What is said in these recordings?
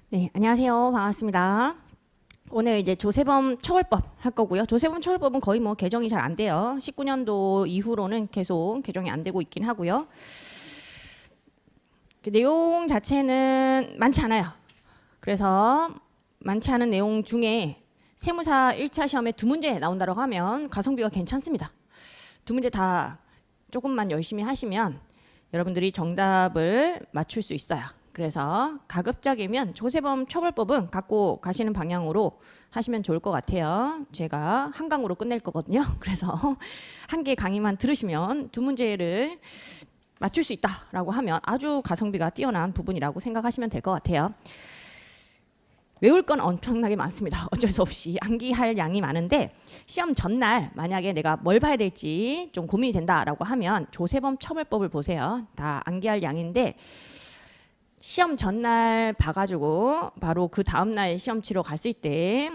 네, 안녕하세요. 반갑습니다. 오늘 이제 조세범 처벌법 할 거고요. 조세범 처벌법은 거의 뭐 개정이 잘 안 돼요. 19년도 이후로는 계속 개정이 안 되고 있긴 하고요. 그 내용 자체는 많지 않아요. 그래서 많지 않은 내용 중에 세무사 1차 시험에 2문제 나온다고 하면 가성비가 괜찮습니다. 2문제 다 조금만 열심히 하시면 여러분들이 정답을 맞출 수 있어요. 그래서 가급적이면 조세범 처벌법은 갖고 가시는 방향으로 하시면 좋을 것 같아요. 제가 한 강으로 끝낼 거거든요. 그래서 한 개 강의만 들으시면 2문제를 맞출 수 있다라고 하면 아주 가성비가 뛰어난 부분이라고 생각하시면 될 것 같아요. 외울 건 엄청나게 많습니다. 어쩔 수 없이 암기할 양이 많은데 시험 전날 만약에 내가 뭘 봐야 될지 좀 고민이 된다라고 하면 조세범 처벌법을 보세요. 다 암기할 양인데 시험 전날 봐가지고 바로 그 다음날 시험 치러 갔을 때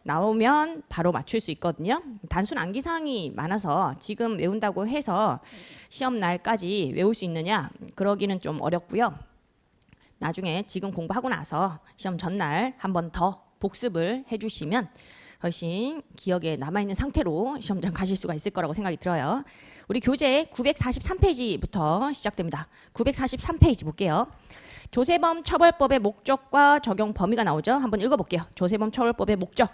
나오면 바로 맞출 수 있거든요. 단순 암기 사항이 많아서 지금 외운다고 해서 시험 날까지 외울 수 있느냐 그러기는 좀 어렵고요. 나중에 지금 공부하고 나서 시험 전날 한 번 더 복습을 해주시면 훨씬 기억에 남아있는 상태로 시험장 가실 수가 있을 거라고 생각이 들어요. 우리 교재 943페이지부터 시작됩니다. 943페이지 볼게요. 조세범 처벌법의 목적과 적용 범위가 나오죠. 한번 읽어볼게요. 조세범 처벌법의 목적.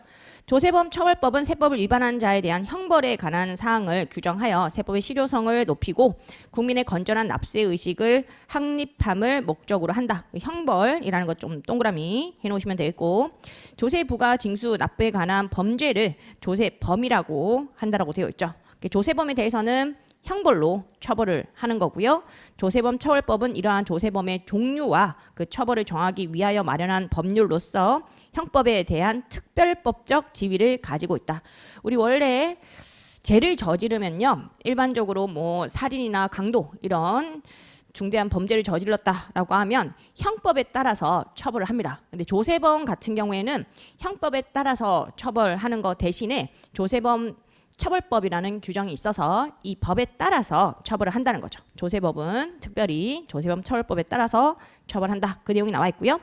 조세범 처벌법은 세법을 위반한 자에 대한 형벌에 관한 사항을 규정하여 세법의 실효성을 높이고 국민의 건전한 납세 의식을 확립함을 목적으로 한다. 형벌이라는 것 좀 동그라미 해놓으시면 되겠고, 조세 부과 징수 납부에 관한 범죄를 조세범이라고 한다라고 되어 있죠. 조세범에 대해서는 형벌로 처벌을 하는 거고요. 조세범 처벌법은 이러한 조세범의 종류와 그 처벌을 정하기 위하여 마련한 법률로서 형법에 대한 특별법적 지위를 가지고 있다. 우리 원래 죄를 저지르면요, 일반적으로 뭐 살인이나 강도 이런 중대한 범죄를 저질렀다라고 하면 형법에 따라서 처벌을 합니다. 근데 조세범 같은 경우에는 형법에 따라서 처벌하는 것 대신에 조세범 처벌법이라는 규정이 있어서 이 법에 따라서 처벌을 한다는 거죠. 조세법은 특별히 조세범 처벌법에 따라서 처벌한다. 그 내용이 나와 있고요.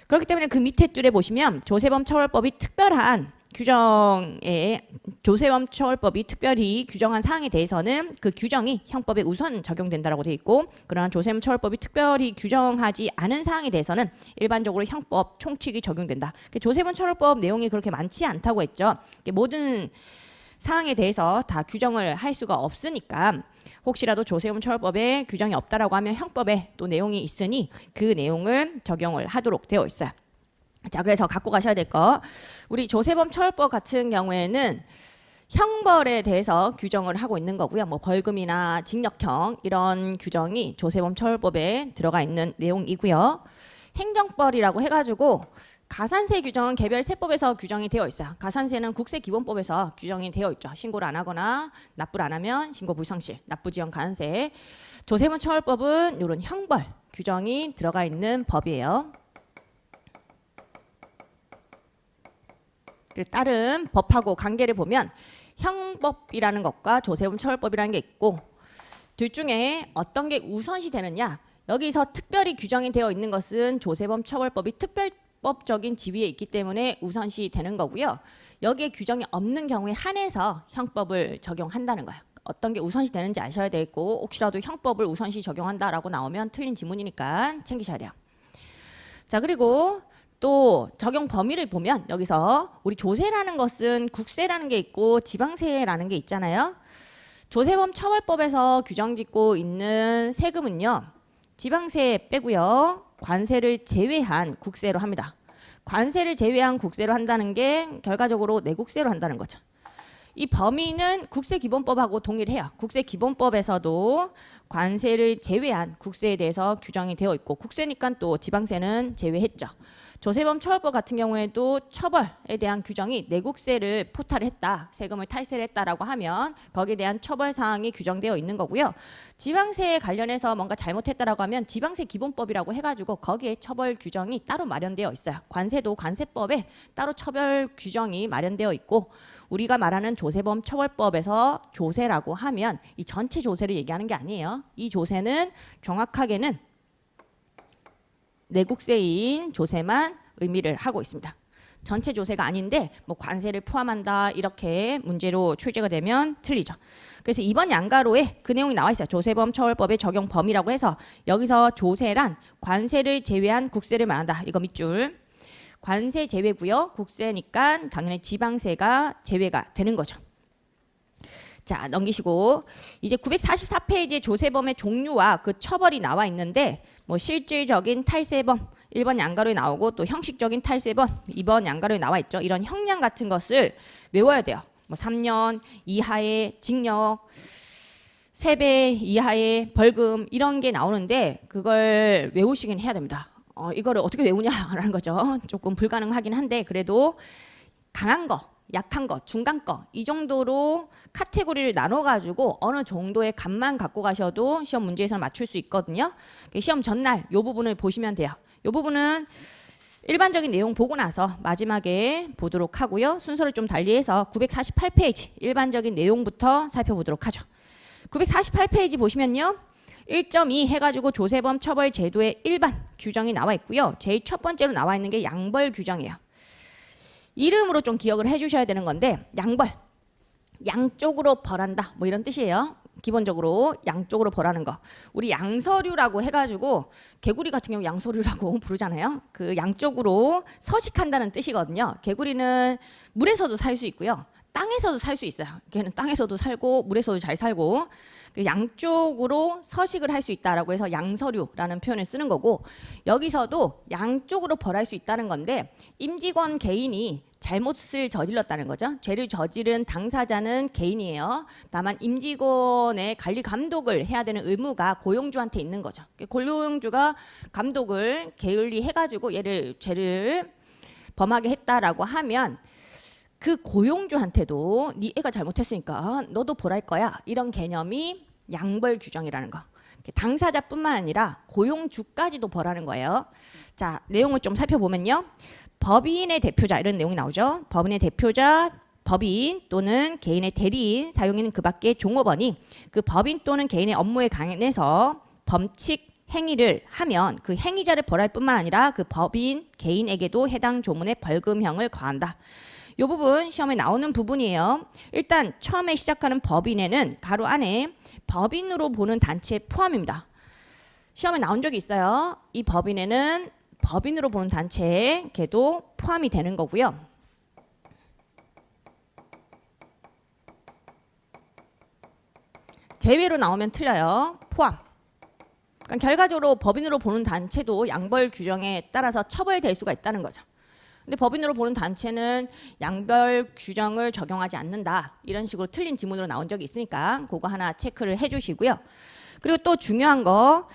그렇기 때문에 그 밑에 줄에 보시면 조세범 처벌법이 특별한 규정에 조세범 처벌법이 특별히 규정한 사항에 대해서는 그 규정이 형법에 우선 적용된다라고 되어 있고, 그러나 조세범 처벌법이 특별히 규정하지 않은 사항에 대해서는 일반적으로 형법 총칙이 적용된다. 조세범 처벌법 내용이 그렇게 많지 않다고 했죠. 모든 사항에 대해서 다 규정을 할 수가 없으니까 혹시라도 조세범 처벌법에 규정이 없다라고 하면 형법에 또 내용이 있으니 그 내용을 적용을 하도록 되어 있어요. 자, 그래서 갖고 가셔야 될 거, 우리 조세범 처벌법 같은 경우에는 형벌에 대해서 규정을 하고 있는 거고요. 뭐 벌금이나 징역형 이런 규정이 조세범 처벌법에 들어가 있는 내용이고요. 행정벌이라고 해가지고 가산세 규정은 개별 세법에서 규정이 되어 있어요. 가산세는 국세기본법에서 규정이 되어 있죠. 신고를 안 하거나 납부를 안 하면 신고 불성실, 납부지연 가산세. 조세범 처벌법은 이런 형벌 규정이 들어가 있는 법이에요. 다른 법하고 관계를 보면 형법이라는 것과 조세범 처벌법이라는 게 있고, 둘 중에 어떤 게 우선시 되느냐, 여기서 특별히 규정이 되어 있는 것은 조세범 처벌법이 특별법적인 지위에 있기 때문에 우선시 되는 거고요. 여기에 규정이 없는 경우에 한해서 형법을 적용한다는 거예요. 어떤 게 우선시 되는지 아셔야 되고, 혹시라도 형법을 우선시 적용한다라고 나오면 틀린 지문이니까 챙기셔야 돼요. 자, 그리고 또 적용 범위를 보면 여기서 우리 조세라는 것은 국세라는 게 있고 지방세라는 게 있잖아요. 조세범 처벌법에서 규정짓고 있는 세금은요, 지방세 빼고요, 관세를 제외한 국세로 합니다. 관세를 제외한 국세로 한다는 게 결과적으로 내국세로 한다는 거죠. 이 범위는 국세기본법하고 동일해요. 국세기본법에서도 관세를 제외한 국세에 대해서 규정이 되어 있고, 국세니까 또 지방세는 제외했죠. 조세범 처벌법 같은 경우에도 처벌에 대한 규정이 내국세를 포탈했다, 세금을 탈세를 했다라고 하면 거기에 대한 처벌 사항이 규정되어 있는 거고요. 지방세에 관련해서 뭔가 잘못했다라고 하면 지방세 기본법이라고 해가지고 거기에 처벌 규정이 따로 마련되어 있어요. 관세도 관세법에 따로 처벌 규정이 마련되어 있고, 우리가 말하는 조세범 처벌법에서 조세라고 하면 이 전체 조세를 얘기하는 게 아니에요. 이 조세는 정확하게는 내국세인 조세만 의미를 하고 있습니다. 전체 조세가 아닌데 뭐 관세를 포함한다 이렇게 문제로 출제가 되면 틀리죠. 그래서 이번 양가로에 그 내용이 나와 있어요. 조세범 처벌법의 적용 범위라고 해서 여기서 조세란 관세를 제외한 국세를 말한다. 이거 밑줄. 관세 제외고요. 국세니까 당연히 지방세가 제외가 되는 거죠. 자, 넘기시고 이제 944페이지에 조세범의 종류와 그 처벌이 나와 있는데 뭐 실질적인 탈세범 1번 양가로에 나오고 또 형식적인 탈세범 2번 양가로에 나와 있죠. 이런 형량 같은 것을 외워야 돼요. 뭐 3년 이하의 징역, 3배 이하의 벌금 이런 게 나오는데 그걸 외우시긴 해야 됩니다. 이거를 어떻게 외우냐라는 거죠. 조금 불가능하긴 한데 그래도 강한 거, 약한 거, 중간 거 이 정도로 카테고리를 나눠가지고 어느 정도의 값만 갖고 가셔도 시험 문제에서 맞출 수 있거든요. 시험 전날 이 부분을 보시면 돼요. 이 부분은 일반적인 내용 보고 나서 마지막에 보도록 하고요. 순서를 좀 달리해서 948페이지 일반적인 내용부터 살펴보도록 하죠. 948페이지 보시면요. 1.2 해가지고 조세범 처벌 제도의 일반 규정이 나와 있고요. 제일 첫 번째로 나와 있는 게 양벌 규정이에요. 이름으로 좀 기억을 해주셔야 되는 건데 양벌, 양쪽으로 벌한다 뭐 이런 뜻이에요. 기본적으로 양쪽으로 벌하는 거. 우리 양서류라고 해가지고 개구리 같은 경우 양서류라고 부르잖아요. 그 양쪽으로 서식한다는 뜻이거든요. 개구리는 물에서도 살 수 있고요. 땅에서도 살 수 있어요. 걔는 땅에서도 살고 물에서도 잘 살고 양쪽으로 서식을 할 수 있다라고 해서 양서류라는 표현을 쓰는 거고 여기서도 양쪽으로 벌할 수 있다는 건데 임직원 개인이 잘못을 저질렀다는 거죠. 죄를 저지른 당사자는 개인이에요. 다만 임직원의 관리 감독을 해야 되는 의무가 고용주한테 있는 거죠. 고용주가 감독을 게을리 해가지고 얘를 죄를 범하게 했다라고 하면 그 고용주한테도 네 애가 잘못했으니까 너도 벌할 거야 이런 개념이 양벌 규정이라는 거. 당사자뿐만 아니라 고용주까지도 벌하는 거예요. 자, 내용을 좀 살펴보면요. 법인의 대표자 이런 내용이 나오죠. 법인의 대표자, 법인 또는 개인의 대리인, 사용인은 그 밖에 종업원이 그 법인 또는 개인의 업무에 관해서 범칙 행위를 하면 그 행위자를 벌할 뿐만 아니라 그 법인 개인에게도 해당 조문의 벌금형을 과한다. 이 부분 시험에 나오는 부분이에요. 일단 처음에 시작하는 법인에는 가로 안에 법인으로 보는 단체 포함입니다. 시험에 나온 적이 있어요. 이 법인에는 법인으로 보는 단체에 걔도 포함이 되는 거고요. 제외로 나오면 틀려요. 포함. 그러니까 결과적으로 법인으로 보는 단체도 양벌 규정에 따라서 처벌될 수가 있다는 거죠. 근데 법인으로 보는 단체는 양벌 규정을 적용하지 않는다. 이런 식으로 틀린 지문으로 나온 적이 있으니까 그거 하나 체크를 해주시고요. 그리고 또 중요한 거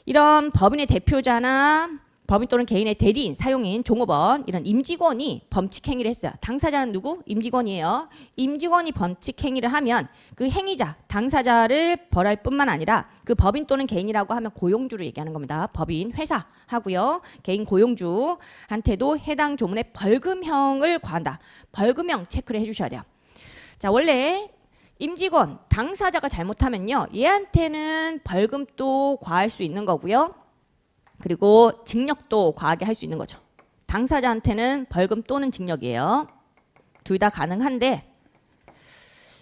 이런 법인의 대표자나 법인 또는 개인의 대리인, 사용인, 종업원 이런 임직원이 범칙 행위를 했어요. 당사자는 누구? 임직원이에요. 임직원이 범칙 행위를 하면 그 행위자, 당사자를 벌할 뿐만 아니라 그 법인 또는 개인이라고 하면 고용주를 얘기하는 겁니다. 법인, 회사 하고요. 개인 고용주한테도 해당 조문의 벌금형을 과한다. 벌금형 체크를 해주셔야 돼요. 자, 원래 임직원, 당사자가 잘못하면요. 얘한테는 벌금도 과할 수 있는 거고요. 그리고 징역도 과하게 할 수 있는 거죠. 당사자한테는 벌금 또는 징역이에요. 둘 다 가능한데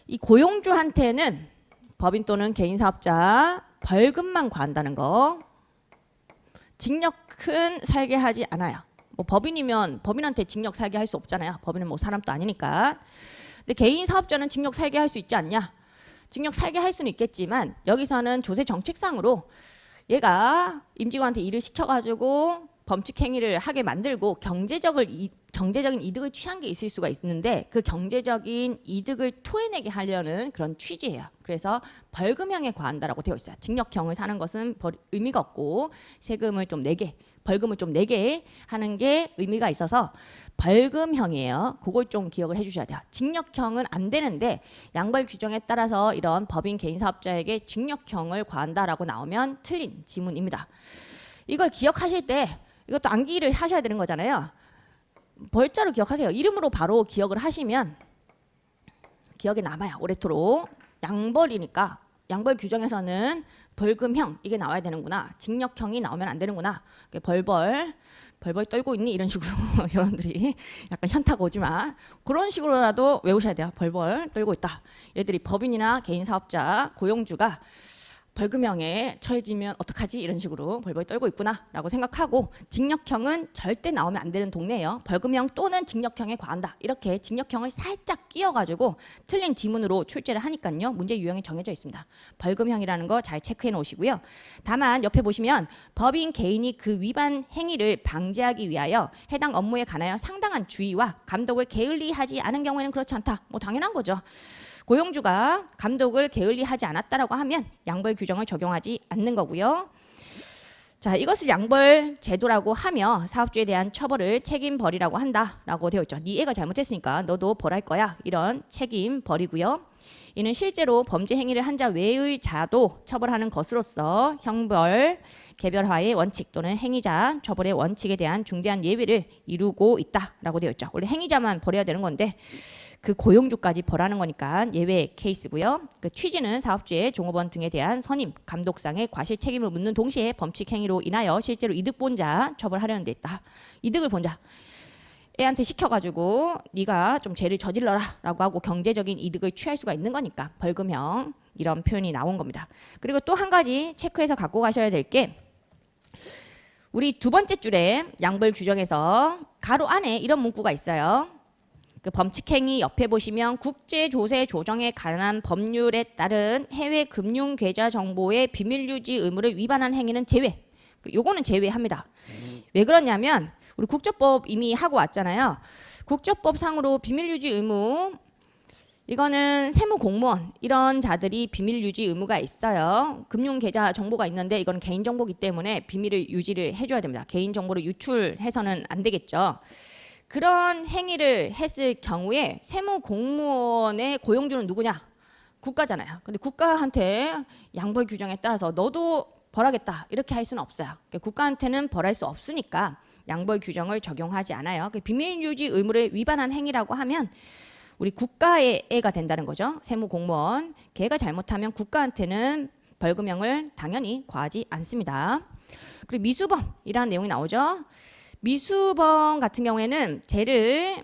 이 고용주한테는 법인 또는 개인 사업자 벌금만 과한다는 거. 징역은 살게 하지 않아요. 뭐 법인이면 법인한테 징역 살게 할 수 없잖아요. 법인은 뭐 사람도 아니니까. 근데 개인 사업자는 징역 살게 할 수 있지 않냐? 징역 살게 할 수는 있겠지만 여기서는 조세 정책상으로 얘가 임직원한테 일을 시켜가지고 범칙 행위를 하게 만들고 경제적인 이득을 취한 게 있을 수가 있는데 그 경제적인 이득을 토해내게 하려는 그런 취지예요. 그래서 벌금형에 과한다라고 되어 있어요. 징역형을 사는 것은 의미가 없고 세금을 좀 내게, 벌금을 좀 내게 하는 게 의미가 있어서 벌금형이에요. 그걸 좀 기억을 해주셔야 돼요. 징역형은 안 되는데 양벌 규정에 따라서 이런 법인 개인 사업자에게 징역형을 과한다라고 나오면 틀린 지문입니다. 이걸 기억하실 때 이것도 암기를 하셔야 되는 거잖아요. 벌자로 기억하세요. 이름으로 바로 기억을 하시면 기억에 남아요. 오래도록. 양벌이니까 양벌 규정에서는 벌금형 이게 나와야 되는구나. 징역형이 나오면 안 되는구나. 벌벌 떨고 있니? 이런 식으로 여러분들이 약간 현타가 오지만 그런 식으로라도 외우셔야 돼요. 벌벌 떨고 있다. 얘들이 법인이나 개인 사업자, 고용주가 벌금형에 처해지면 어떡하지? 이런 식으로 벌벌 떨고 있구나 라고 생각하고, 징역형은 절대 나오면 안 되는 동네예요. 벌금형 또는 징역형에 과한다. 이렇게 징역형을 살짝 끼워가지고 틀린 지문으로 출제를 하니까요. 문제 유형이 정해져 있습니다. 벌금형이라는 거 잘 체크해 놓으시고요. 다만 옆에 보시면 법인 개인이 그 위반 행위를 방지하기 위하여 해당 업무에 관하여 상당한 주의와 감독을 게을리하지 않은 경우에는 그렇지 않다. 뭐 당연한 거죠. 고용주가 감독을 게을리하지 않았다라고 하면 양벌 규정을 적용하지 않는 거고요. 자, 이것을 양벌 제도라고 하며 사업주에 대한 처벌을 책임 벌이라고 한다라고 되어 있죠. 네 애가 잘못했으니까 너도 벌할 거야. 이런 책임 벌이고요. 이는 실제로 범죄 행위를 한 자 외의 자도 처벌하는 것으로서 형벌 개별화의 원칙 또는 행위자 처벌의 원칙에 대한 중대한 예외를 이루고 있다라고 되어 있죠. 원래 행위자만 벌여야 되는 건데 그 고용주까지 벌하는 거니까 예외 케이스고요. 그 취지는 사업주의 종업원 등에 대한 선임, 감독상의 과실 책임을 묻는 동시에 범칙 행위로 인하여 실제로 이득 본 자 처벌하려는 데 있다. 이득을 본 자. 애한테 시켜가지고 네가 좀 죄를 저질러라 라고 하고 경제적인 이득을 취할 수가 있는 거니까 벌금형, 이런 표현이 나온 겁니다. 그리고 또 한 가지 체크해서 갖고 가셔야 될 게, 우리 두 번째 줄에 양벌 규정에서 가로 안에 이런 문구가 있어요. 그 범칙행위 옆에 보시면 국제조세 조정에 관한 법률에 따른 해외 금융 계좌 정보의 비밀 유지 의무를 위반한 행위는 제외. 요거는 제외합니다. 왜 그러냐면 우리 국조법 이미 하고 왔잖아요. 국조법상으로 비밀 유지 의무, 이거는 세무 공무원 이런 자들이 비밀 유지 의무가 있어요. 금융 계좌 정보가 있는데 이건 개인 정보이기 때문에 비밀을 유지를 해줘야 됩니다. 개인 정보를 유출해서는 안 되겠죠. 그런 행위를 했을 경우에 세무 공무원의 고용주는 누구냐? 국가잖아요. 근데 국가한테 양벌 규정에 따라서 너도 벌하겠다 이렇게 할 수는 없어요. 그러니까 국가한테는 벌할 수 없으니까 양벌 규정을 적용하지 않아요. 비밀 유지 의무를 위반한 행위라고 하면 우리 국가의 애가 된다는 거죠. 세무 공무원. 걔가 잘못하면 국가한테는 벌금형을 당연히 과하지 않습니다. 그리고 미수범이라는 내용이 나오죠. 미수범 같은 경우에는 죄를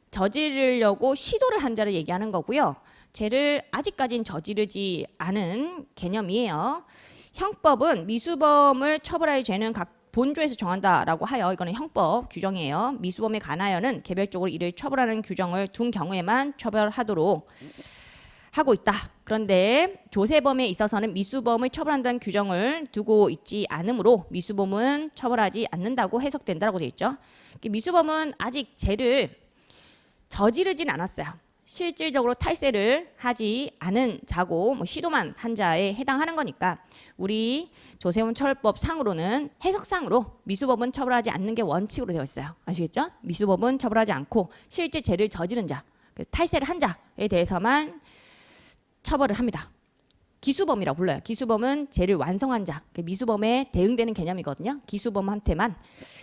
저지르려고 시도를 한 자를 얘기하는 거고요. 죄를 아직까지는 저지르지 않은 개념이에요. 형법은 미수범을 처벌할 죄는 각 본조에서 정한다라고 하여 이거는 형법 규정이에요. 미수범에 관하여는 개별적으로 이를 처벌하는 규정을 둔 경우에만 처벌하도록 하고 있다. 그런데 조세범에 있어서는 미수범을 처벌한다는 규정을 두고 있지 않으므로 미수범은 처벌하지 않는다고 해석된다고 되어 있죠. 미수범은 아직 죄를 저지르진 않았어요. 실질적으로 탈세를 하지 않은 자고 뭐 시도만 한 자에 해당하는 거니까 우리 조세범 처벌법 상으로는 해석상으로 미수범은 처벌하지 않는 게 원칙으로 되어 있어요. 아시겠죠? 미수범은 처벌하지 않고 실제 죄를 저지른 자, 탈세를 한 자에 대해서만 처벌을 합니다. 기수범이라고 불러요. 기수범은 죄를 완성한 자, 미수범에 대응되는 개념이거든요. 기수범한테만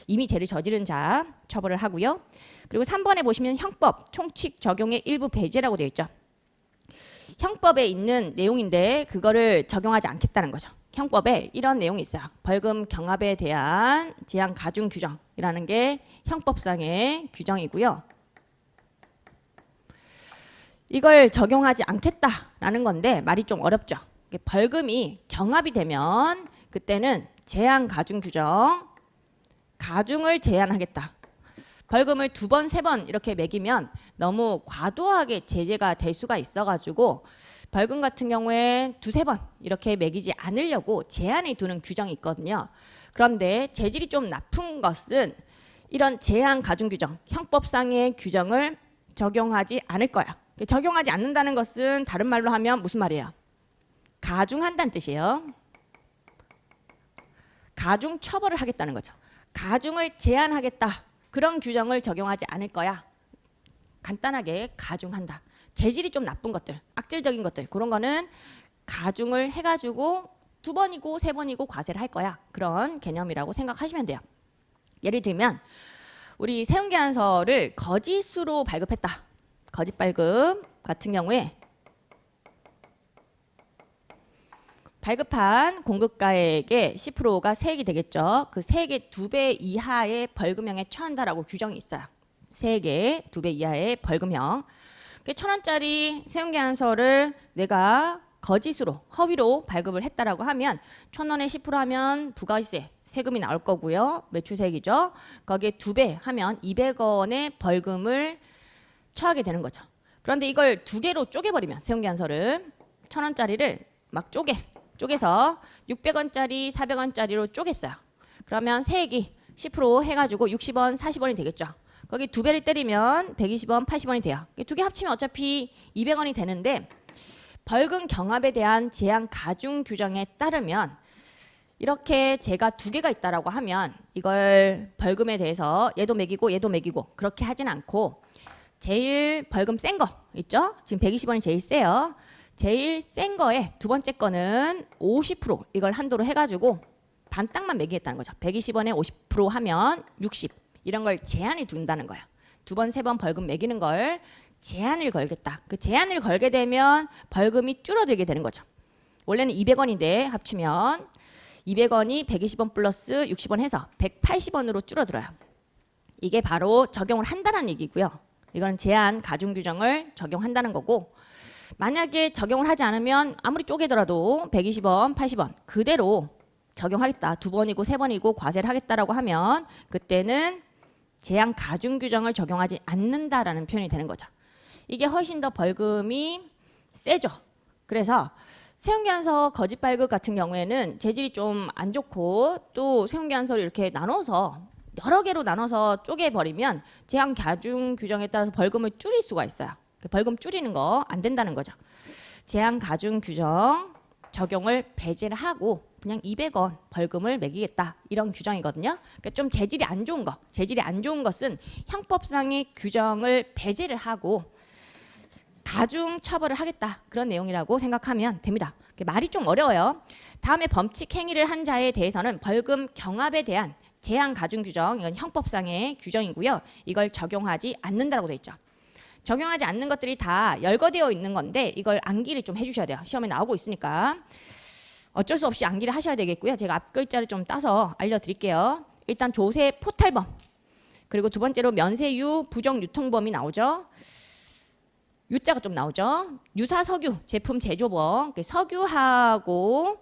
이미 죄를 저지른 자 처벌을 하고요. 그리고 3번에 보시면 형법 총칙 적용의 일부 배제라고 되어 있죠. 형법에 있는 내용인데 그거를 적용하지 않겠다는 거죠. 형법에 이런 내용이 있어요. 벌금 경합에 대한 제한 가중 규정이라는 게 형법상의 규정이고요. 이걸 적용하지 않겠다라는 건데 말이 좀 어렵죠. 벌금이 경합이 되면 그때는 제한 가중 규정, 가중을 제한하겠다. 벌금을 2번, 3번 이렇게 매기면 너무 과도하게 제재가 될 수가 있어가지고 벌금 같은 경우에 2, 3번 이렇게 매기지 않으려고 제한을 두는 규정이 있거든요. 그런데 재질이 좀 나쁜 것은 이런 제한 가중 규정, 형법상의 규정을 적용하지 않을 거야. 적용하지 않는다는 것은 다른 말로 하면 무슨 말이에요? 가중한다는 뜻이에요. 가중 처벌을 하겠다는 거죠. 가중을 제한하겠다. 그런 규정을 적용하지 않을 거야. 간단하게 가중한다. 재질이 좀 나쁜 것들, 악질적인 것들 그런 거는 가중을 해가지고 2번이고 3번이고 과세를 할 거야. 그런 개념이라고 생각하시면 돼요. 예를 들면 우리 세운계안서를 거짓으로 발급했다. 거짓 발급 같은 경우에 발급한 공급가액의 10%가 세액이 되겠죠. 그 세액의 2배 이하의 벌금형에 처한다라고 규정이 있어요. 세액의 2배 이하의 벌금형. 1,000원짜리 세운계약서를 내가 거짓으로 허위로 발급을 했다라고 하면 1,000원에 10% 하면 부가세 세금이 나올 거고요. 매출세액이죠. 거기에 2배 하면 200원의 벌금을 처하게 되는 거죠. 그런데 이걸 2개로 쪼개버리면 세운계약서를 1,000원짜리를 막 쪼개서 600원짜리 400원짜리로 쪼갰어요. 그러면 세액이 10% 해가지고 60원 40원이 되겠죠. 거기 2배를 때리면 120원 80원이 돼요. 2개 합치면 어차피 200원이 되는데 벌금 경합에 대한 제한 가중 규정에 따르면 이렇게 제가 2개가 있다라고 하면 이걸 벌금에 대해서 얘도 매기고 얘도 매기고 그렇게 하진 않고 제일 벌금 센 거 있죠? 지금 120원이 제일 세요. 제일 센 거에 두 번째 거는 50% 이걸 한도로 해가지고 반땅만 매기겠다는 거죠. 120원에 50% 하면 60 이런 걸 제한을 둔다는 거예요. 2번, 3번 벌금 매기는 걸 제한을 걸겠다. 그 제한을 걸게 되면 벌금이 줄어들게 되는 거죠. 원래는 200원인데 합치면 200원이 120원 플러스 60원 해서 180원으로 줄어들어요. 이게 바로 적용을 한다는 얘기고요. 이거는 제한 가중 규정을 적용한다는 거고 만약에 적용을 하지 않으면 아무리 쪼개더라도 120원, 80원 그대로 적용하겠다. 2번이고 3번이고 과세를 하겠다라고 하면 그때는 제한 가중 규정을 적용하지 않는다라는 표현이 되는 거죠. 이게 훨씬 더 벌금이 세죠. 그래서 세운계약서 거짓 발급 같은 경우에는 재질이 좀 안 좋고 또 세운계약서를 이렇게 나눠서 여러 개로 나눠서 쪼개버리면 제한 가중 규정에 따라서 벌금을 줄일 수가 있어요. 벌금 줄이는 거 안 된다는 거죠. 제한 가중 규정 적용을 배제를 하고 그냥 200원 벌금을 매기겠다 이런 규정이거든요. 그러니까 좀 재질이 안 좋은 거, 재질이 안 좋은 것은 형법상의 규정을 배제를 하고 가중 처벌을 하겠다 그런 내용이라고 생각하면 됩니다. 말이 좀 어려워요. 다음에 범칙 행위를 한 자에 대해서는 벌금 경합에 대한 제한 가중 규정 이건 형법상의 규정이고요. 이걸 적용하지 않는다라고 되어 있죠. 적용하지 않는 것들이 다 열거되어 있는 건데 이걸 암기를 좀 해주셔야 돼요. 시험에 나오고 있으니까 어쩔 수 없이 암기를 하셔야 되겠고요. 제가 앞글자를 좀 따서 알려드릴게요. 일단 조세 포탈범 그리고 두 번째로 면세유 부정 유통범이 나오죠. 유자가 좀 나오죠. 유사 석유 제품 제조범 석유하고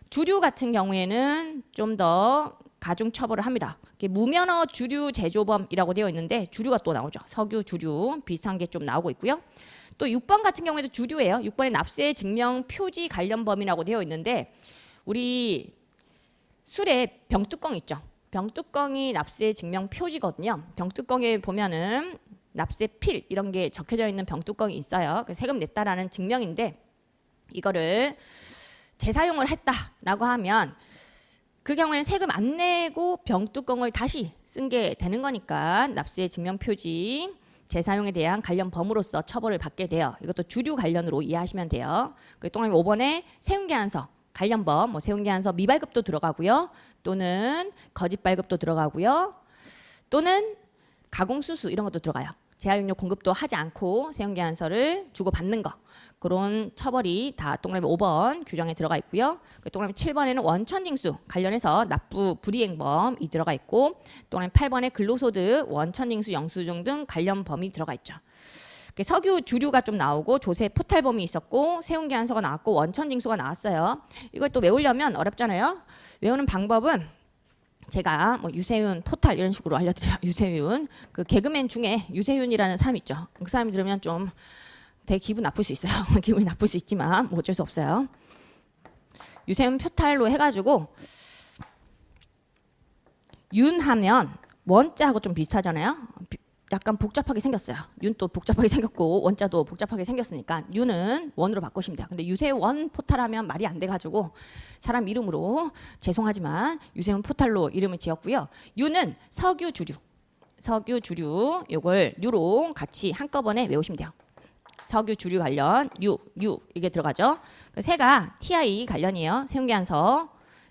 주류 같은 경우에는 좀 더 가중 처벌을 합니다. 무면허 주류 제조범이라고 되어 있는데 주류가 또 나오죠. 석유, 주류 비슷한 게 좀 나오고 있고요. 또 6번 같은 경우에도 주류예요. 6번에 납세 증명 표지 관련 범이라고 되어 있는데 우리 술에 병뚜껑 있죠. 병뚜껑이 납세 증명 표지거든요. 병뚜껑에 보면은 납세 필 이런 게 적혀져 있는 병뚜껑이 있어요. 세금 냈다라는 증명인데 이거를 재사용을 했다라고 하면 그 경우에는 세금 안 내고 병뚜껑을 다시 쓴 게 되는 거니까 납세 증명 표지 재사용에 대한 관련 범으로서 처벌을 받게 돼요. 이것도 주류 관련으로 이해하시면 돼요. 또 5번에 세운계약서 관련 범, 세운계약서 미발급도 들어가고요. 또는 거짓 발급도 들어가고요. 또는 가공수수 이런 것도 들어가요. 재활용료 공급도 하지 않고 세운계약서를 주고받는 거 그런 처벌이 다 동그라미 5번 규정에 들어가 있고요. 동그라미 7번에는 원천징수 관련해서 납부 불이행범이 들어가 있고 동그라미 8번에 근로소득 원천징수 영수증 등 관련 범이 들어가 있죠. 석유 주류가 좀 나오고 조세 포탈범이 있었고 세운계약서가 나왔고 원천징수가 나왔어요. 이걸 또 외우려면 어렵잖아요. 외우는 방법은 제가 유세윤 포탈 이런 식으로 알려드려요. 유세윤 그 개그맨 중에 유세윤이라는 사람 있죠. 그 사람이 들으면 좀 되게 기분 나쁠 수 있어요. 기분이 나쁠 수 있지만 어쩔 수 없어요. 유세윤 포탈로 해가지고 윤하면 원자하고 좀 비슷하잖아요. 약간 복잡하게 생겼어요. 윤도 복잡하게 생겼고 원자도 복잡하게 생겼으니까 윤은 원으로 바꾸시면 돼요. 근데 유세원 포탈하면 말이 안 돼가지고 사람 이름으로 죄송하지만 유세원 포탈로 이름을 지었고요. 유는 석유 주류 이걸 유로 같이 한꺼번에 외우시면 돼요. 석유 주류 관련 유 이게 들어가죠. 세가 TI 관련이에요.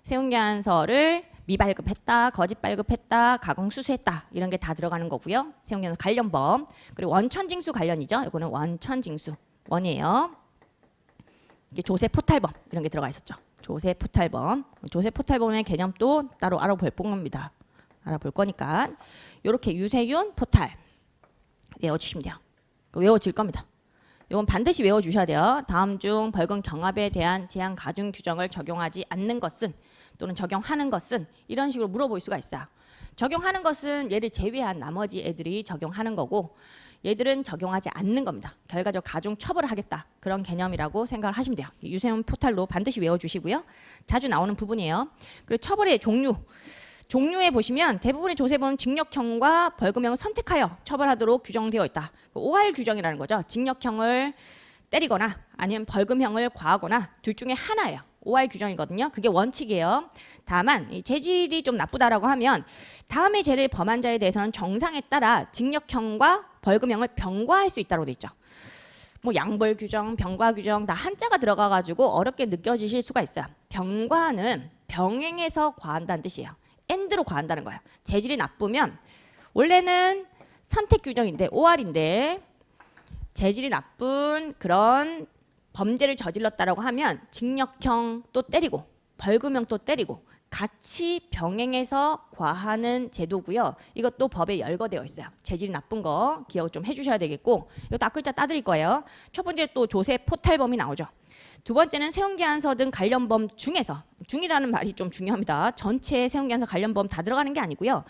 세운계약서를 미발급했다, 거짓 발급했다, 가공수수했다 이런 게 다 들어가는 거고요. 세운계약서 관련범 그리고 원천징수 관련이죠. 이거는 원천징수 원이에요. 이게 조세 포탈범 이런 게 들어가 있었죠. 조세 포탈범. 조세 포탈범의 개념도 따로 알아볼 겁니다. 알아볼 거니까 이렇게 유세윤 포탈 외워주시면 돼요. 외워질 겁니다. 이건 반드시 외워주셔야 돼요. 다음 중 벌금 경합에 대한 제한 가중 규정을 적용하지 않는 것은 또는 적용하는 것은 이런 식으로 물어볼 수가 있어요. 적용하는 것은 얘를 제외한 나머지 애들이 적용하는 거고 얘들은 적용하지 않는 겁니다. 결과적 가중 처벌을 하겠다. 그런 개념이라고 생각을 하시면 돼요. 유세윤 포탈로 반드시 외워주시고요. 자주 나오는 부분이에요. 그리고 처벌의 종류에 보시면 대부분의 조세범은 징역형과 벌금형을 선택하여 처벌하도록 규정되어 있다. 5할 규정이라는 거죠. 징역형을 때리거나 아니면 벌금형을 과하거나 둘 중에 하나예요. 5할 규정이거든요. 그게 원칙이에요. 다만 이 재질이 좀 나쁘다라고 하면 다음의 죄를 범한 자에 대해서는 정상에 따라 징역형과 벌금형을 병과할 수 있다고 돼 있죠. 뭐 양벌 규정, 병과 규정 다 한자가 들어가 가지고 어렵게 느껴지실 수가 있어요. 병과는 병행해서 과한다는 뜻이에요. 엔드로 과한다는 거야. 재질이 나쁘면 원래는 선택 규정인데 5할인데 재질이 나쁜 그런 범죄를 저질렀다라고 하면 징역형 또 때리고 벌금형 또 때리고 같이 병행해서 과하는 제도고요. 이것도 법에 열거되어 있어요. 재질이 나쁜 거 기억 좀 해주셔야 되겠고 이것도 앞글자 따드릴 거예요. 첫 번째 또 조세 포탈범이 나오죠. 두 번째는 세운기한서 등 관련범 중에서 중이라는 말이 좀 중요합니다. 전체 세운기한서 관련범 다 들어가는 게 아니고요.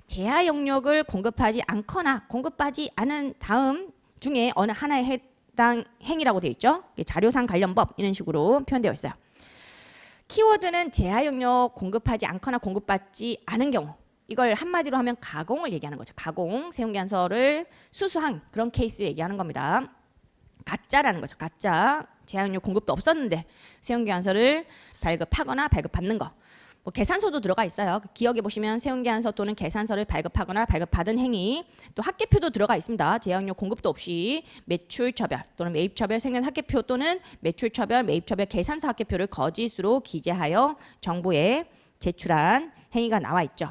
재하 영역을 공급하지 않거나 공급하지 않은 다음 중에 어느 하나에 해당 행위라고 되어 있죠. 자료상 관련법 이런 식으로 표현되어 있어요. 키워드는 재하 영역 공급하지 않거나 공급받지 않은 경우 이걸 한마디로 하면 가공을 얘기하는 거죠. 가공, 세운기한서를 수수한 그런 케이스 얘기하는 겁니다. 가짜라는 거죠. 가짜. 재하영역 공급도 없었는데 세운기한서를 발급하거나 발급받는 거. 뭐 계산서도 들어가 있어요. 기억해 보시면 세운기한서 또는 계산서를 발급하거나 발급받은 행위. 또 학계표도 들어가 있습니다. 재하영역 공급도 없이 매출처별 또는 매입처별 생년 학계표 또는 매출처별 매입처별 계산서 학계표를 거짓으로 기재하여 정부에 제출한 행위가 나와 있죠.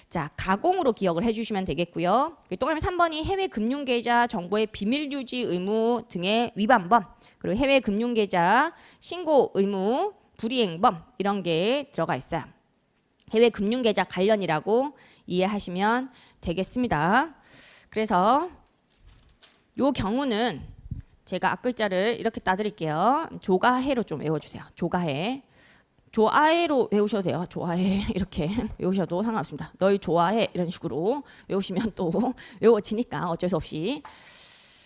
자, 가공으로 기억을 해주시면 되겠고요. 또 그러면 3번이 해외 금융계좌 정보의 비밀 유지 의무 등의 위반범, 그리고 해외 금융계좌 신고 의무 불이행범 이런 게 들어가 있어요. 해외 금융계좌 관련이라고 이해하시면 되겠습니다. 그래서 요 경우는 제가 앞글자를 이렇게 따드릴게요. 조가해로 좀 외워주세요. 조가해. 좋아해로 외우셔도 돼요. 좋아해 이렇게 외우셔도 상관없습니다. 널 좋아해 이런 식으로 외우시면 또 외워지니까 어쩔 수 없이.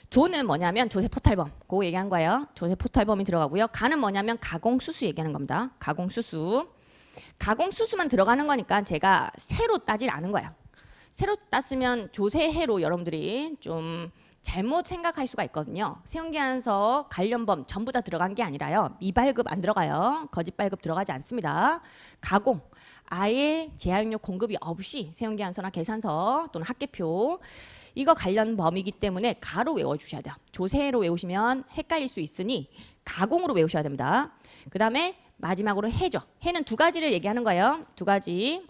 조는 뭐냐면 조세 포탈범 그거 얘기한 거예요. 조세 포탈범이 들어가고요. 가는 뭐냐면 가공수수 얘기하는 겁니다. 가공수수. 가공수수만 들어가는 거니까 제가 세로 따질 않은 거예요. 세로 땄으면 조세해로 여러분들이 좀 잘못 생각할 수가 있거든요. 세운기한서 관련범 전부 다 들어간 게 아니라요. 미발급 안 들어가요. 거짓발급 들어가지 않습니다. 가공, 아예 재하영역 공급이 없이 세운기한서나 계산서 또는 학계표 이거 관련 범이기 때문에 가로 외워주셔야 돼요. 조세로 외우시면 헷갈릴 수 있으니 가공으로 외우셔야 됩니다. 그 다음에 마지막으로 해죠. 해는 두 가지를 얘기하는 거예요. 두 가지.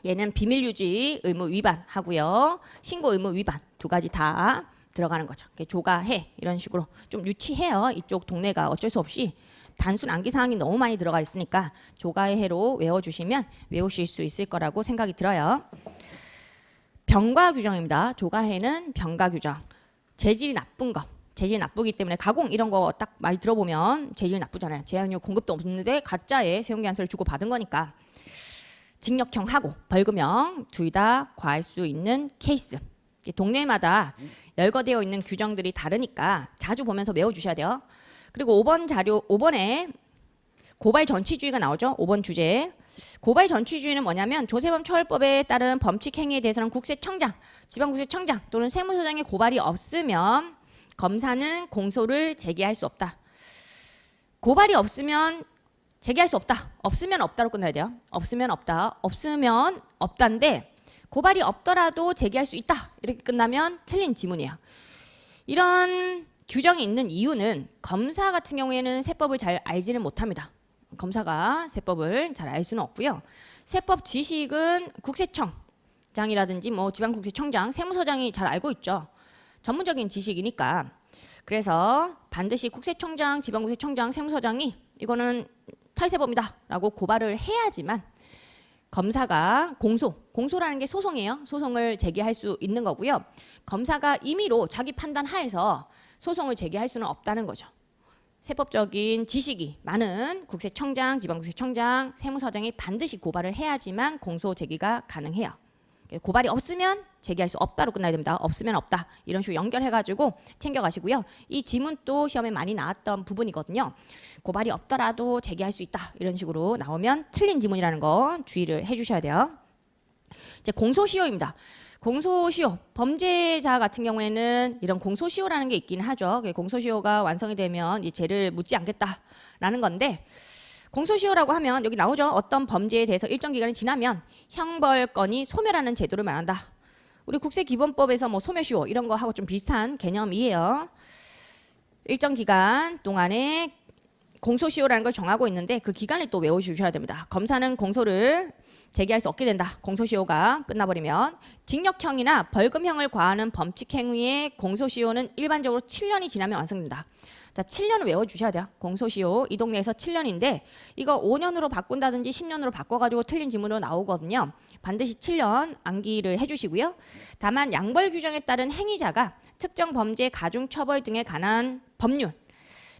얘는 비밀유지 의무 위반하고요. 신고 의무 위반 두 가지 다 들어가는 거죠. 조가해 이런 식으로 좀 유치해요. 이쪽 동네가 어쩔 수 없이 단순 암기사항이 너무 많이 들어가 있으니까 조가의 해로 외워주시면 외우실 수 있을 거라고 생각이 들어요. 병과 규정입니다. 조가해는 병과 규정. 재질이 나쁜 거. 재질이 나쁘기 때문에 가공 이런 거 딱 많이 들어보면 재질 나쁘잖아요. 재하영역 공급도 없는데 가짜에 세운기한서를 주고 받은 거니까 징역형하고 벌금형 둘 다 과할 수 있는 케이스. 동네마다 열거되어 있는 규정들이 다르니까 자주 보면서 외워주셔야 돼요. 그리고 5번 자료 5번에 고발 전치주의가 나오죠. 5번 주제. 고발 전치주의는 뭐냐면 조세범 처벌법에 따른 범칙 행위에 대해서는 국세청장, 지방국세청장 또는 세무서장의 고발이 없으면 검사는 공소를 제기할 수 없다. 고발이 없으면 제기할 수 없다. 없으면 없다로 끝나야 돼요. 없으면 없다. 없으면 없다인데 고발이 없더라도 제기할 수 있다. 이렇게 끝나면 틀린 지문이에요. 이런 규정이 있는 이유는 검사 같은 경우에는 세법을 잘 알지는 못합니다. 검사가 세법을 잘 알 수는 없고요. 세법 지식은 국세청장이라든지 뭐 지방국세청장, 세무서장이 잘 알고 있죠. 전문적인 지식이니까. 그래서 반드시 국세청장, 지방국세청장, 세무서장이 이거는 탈세범이다라고 고발을 해야지만 검사가 공소라는 게 소송이에요. 소송을 제기할 수 있는 거고요. 검사가 임의로 자기 판단 하에서 소송을 제기할 수는 없다는 거죠. 세법적인 지식이 많은 국세청장, 지방국세청장, 세무서장이 반드시 고발을 해야지만 공소 제기가 가능해요. 고발이 없으면 제기할 수 없다로 끝나야 됩니다. 없으면 없다. 이런 식으로 연결해가지고 챙겨가시고요. 이 지문 또 시험에 많이 나왔던 부분이거든요. 고발이 없더라도 제기할 수 있다. 이런 식으로 나오면 틀린 지문이라는 거 주의를 해주셔야 돼요. 이제 공소시효입니다. 공소시효, 범죄자 같은 경우에는 이런 공소시효라는 게 있긴 하죠. 공소시효가 완성이 되면 이 죄를 묻지 않겠다라는 건데 공소시효라고 하면 여기 나오죠. 어떤 범죄에 대해서 일정 기간이 지나면 형벌권이 소멸하는 제도를 말한다. 우리 국세기본법에서 뭐 소멸시효 이런 거 하고 좀 비슷한 개념이에요. 일정 기간 동안에 공소시효라는 걸 정하고 있는데 그 기간을 또 외워주셔야 됩니다. 검사는 공소를 제기할 수 없게 된다. 공소시효가 끝나버리면 징역형이나 벌금형을 과하는 범칙행위의 공소시효는 일반적으로 7년이 지나면 완성된다. 자, 7년을 외워주셔야 돼요. 공소시효 이 동네에서 7년인데 이거 5년으로 바꾼다든지 10년으로 바꿔가지고 틀린 지문으로 나오거든요. 반드시 7년 암기를 해주시고요. 다만 양벌 규정에 따른 행위자가 특정 범죄 가중처벌 등에 관한 법률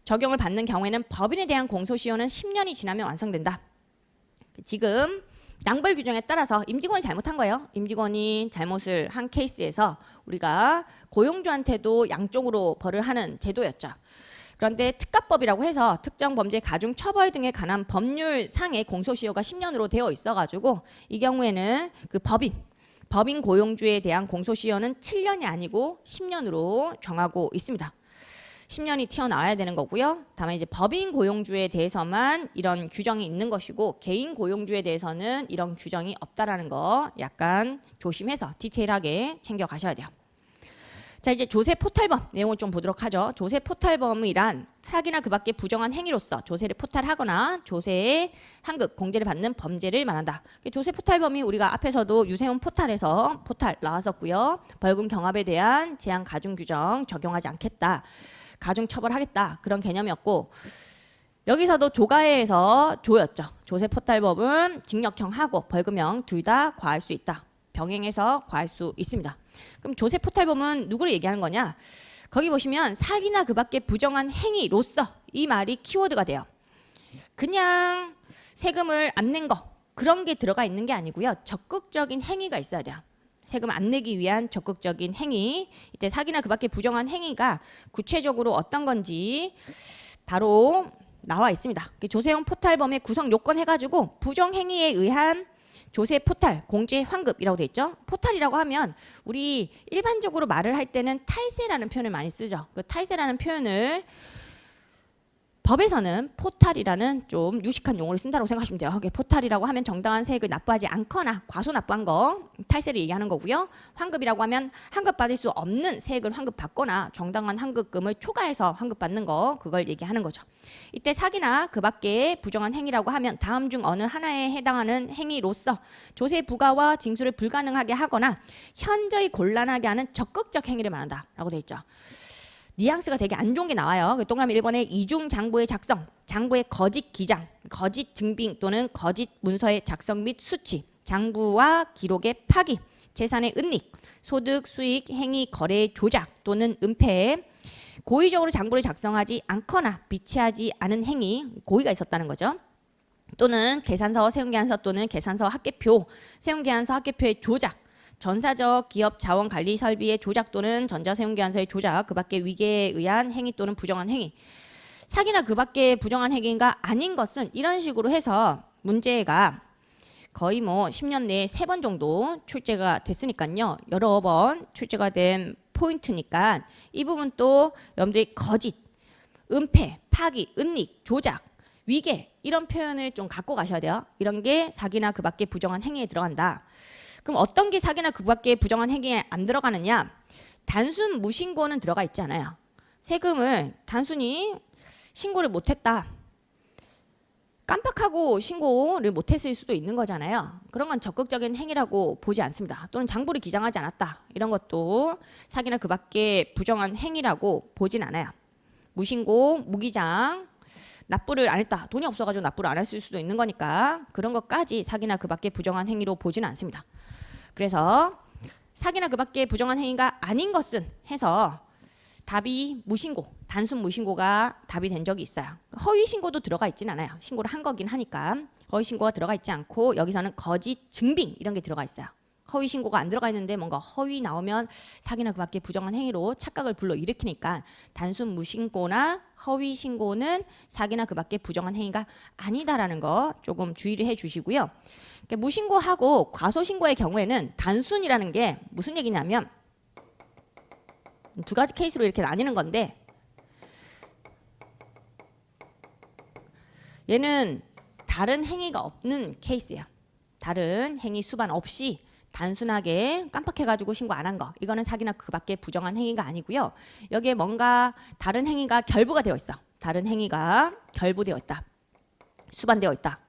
적용을 받는 경우에는 법인에 대한 공소시효는 10년이 지나면 완성된다. 지금 양벌 규정에 따라서 임직원이 잘못한 거예요. 임직원이 잘못을 한 케이스에서 우리가 고용주한테도 양쪽으로 벌을 하는 제도였죠. 그런데 특가법이라고 해서 특정 범죄 가중 처벌 등에 관한 법률상의 공소시효가 10년으로 되어 있어가지고 이 경우에는 그 법인 고용주에 대한 공소시효는 7년이 아니고 10년으로 정하고 있습니다. 10년이 튀어나와야 되는 거고요. 다만 이제 법인 고용주에 대해서만 이런 규정이 있는 것이고 개인 고용주에 대해서는 이런 규정이 없다라는 거 약간 조심해서 디테일하게 챙겨 가셔야 돼요. 자, 이제 조세 포탈범 내용을 좀 보도록 하죠. 조세 포탈범이란 사기나 그 밖의 부정한 행위로서 조세를 포탈하거나 조세의 환급, 공제를 받는 범죄를 말한다. 조세 포탈범이 우리가 앞에서도 유세훈 포탈에서 포탈 나왔었고요. 벌금 경합에 대한 제한 가중 규정 적용하지 않겠다. 가중 처벌하겠다. 그런 개념이었고 여기서도 조가해에서 조였죠. 조세 포탈범은 징역형하고 벌금형 둘 다 과할 수 있다. 병행해서 과할 수 있습니다. 그럼 조세 포탈범은 누구를 얘기하는 거냐? 거기 보시면 사기나 그 밖의 부정한 행위로서 이 말이 키워드가 돼요. 그냥 세금을 안 낸 거 그런 게 들어가 있는 게 아니고요. 적극적인 행위가 있어야 돼요. 세금 안 내기 위한 적극적인 행위. 이때 사기나 그 밖의 부정한 행위가 구체적으로 어떤 건지 바로 나와 있습니다. 조세형 포탈범의 구성 요건 해가지고 부정행위에 의한 조세 포탈, 공제 환급이라고 돼 있죠. 포탈이라고 하면 우리 일반적으로 말을 할 때는 탈세라는 표현을 많이 쓰죠. 그 탈세라는 표현을 법에서는 포탈이라는 좀 유식한 용어를 쓴다고 생각하시면 돼요. 포탈이라고 하면 정당한 세액을 납부하지 않거나 과소 납부한 거 탈세를 얘기하는 거고요. 환급이라고 하면 환급받을 수 없는 세액을 환급받거나 정당한 환급금을 초과해서 환급받는 거 그걸 얘기하는 거죠. 이때 사기나 그 밖의 부정한 행위라고 하면 다음 중 어느 하나에 해당하는 행위로서 조세 부과와 징수를 불가능하게 하거나 현저히 곤란하게 하는 적극적 행위를 말한다라고 돼 있죠. 뉘앙스가 되게 안 좋은 게 나와요. 동그라미 1번에 이중 장부의 작성, 장부의 거짓 기장, 거짓 증빙 또는 거짓 문서의 작성 및 수치, 장부와 기록의 파기, 재산의 은닉, 소득, 수익, 행위, 거래의 조작 또는 은폐, 고의적으로 장부를 작성하지 않거나 비치하지 않은 행위, 고의가 있었다는 거죠. 또는 계산서, 세운계산서 또는 계산서 합계표, 세운계산서 합계표의 조작, 전사적 기업 자원 관리 설비의 조작 또는 전자세운계산서의 조작, 그 밖의 위계에 의한 행위 또는 부정한 행위. 사기나 그 밖의 부정한 행위가 아닌 것은 이런 식으로 해서 문제가 거의 뭐 10년 내에 3번 정도 출제가 됐으니까요. 여러 번 출제가 된 포인트니까 이 부분 또 여러분들이 거짓, 은폐, 파기, 은닉, 조작, 위계 이런 표현을 좀 갖고 가셔야 돼요. 이런 게 사기나 그 밖의 부정한 행위에 들어간다. 그럼 어떤 게 사기나 그 밖의 부정한 행위에 안 들어가느냐? 단순 무신고는 들어가 있지 않아요. 세금을 단순히 신고를 못했다. 깜빡하고 신고를 못했을 수도 있는 거잖아요. 그런 건 적극적인 행위라고 보지 않습니다. 또는 장부를 기장하지 않았다. 이런 것도 사기나 그 밖의 부정한 행위라고 보진 않아요. 무신고, 무기장, 납부를 안 했다. 돈이 없어가지고 납부를 안 했을 수도 있는 거니까 그런 것까지 사기나 그 밖의 부정한 행위로 보지는 않습니다. 그래서 사기나 그 밖의 부정한 행위가 아닌 것은 해서 답이 무신고, 단순 무신고가 답이 된 적이 있어요. 허위 신고도 들어가 있진 않아요. 신고를 한 거긴 하니까. 허위 신고가 들어가 있지 않고 여기서는 거짓 증빙 이런 게 들어가 있어요. 허위 신고가 안 들어가 있는데 뭔가 허위 나오면 사기나 그 밖의 부정한 행위로 착각을 불러일으키니까 단순 무신고나 허위 신고는 사기나 그 밖의 부정한 행위가 아니다라는 거 조금 주의를 해 주시고요. 무신고하고 과소신고의 경우에는 단순이라는 게 무슨 얘기냐면 두 가지 케이스로 이렇게 나뉘는 건데 얘는 다른 행위가 없는 케이스예요. 다른 행위 수반 없이 단순하게 깜빡해가지고 신고 안 한 거. 이거는 사기나 그 밖에 부정한 행위가 아니고요. 여기에 뭔가 다른 행위가 결부가 되어 있어. 다른 행위가 결부되어 있다. 수반되어 있다.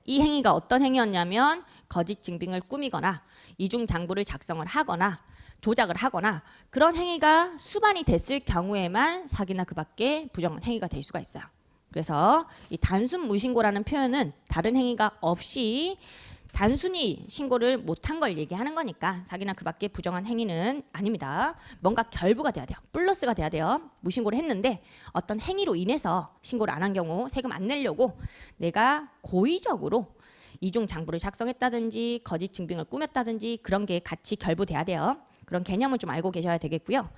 이 행위가 어떤 행위였냐면 거짓 증빙을 꾸미거나 이중장부를 작성을 하거나 조작을 하거나 그런 행위가 수반이 됐을 경우에만 사기나 그 밖에 부정한 행위가 될 수가 있어요. 그래서 이 단순 무신고라는 표현은 다른 행위가 없이 단순히 신고를 못한 걸 얘기하는 거니까 사기나 그 밖에 부정한 행위는 아닙니다. 뭔가 결부가 돼야 돼요. 플러스가 돼야 돼요. 무신고를 했는데 어떤 행위로 인해서 신고를 안 한 경우 세금 안 내려고 내가 고의적으로 이중장부를 작성했다든지 거짓 증빙을 꾸몄다든지 그런 게 같이 결부돼야 돼요. 그런 개념을 좀 알고 계셔야 되겠고요.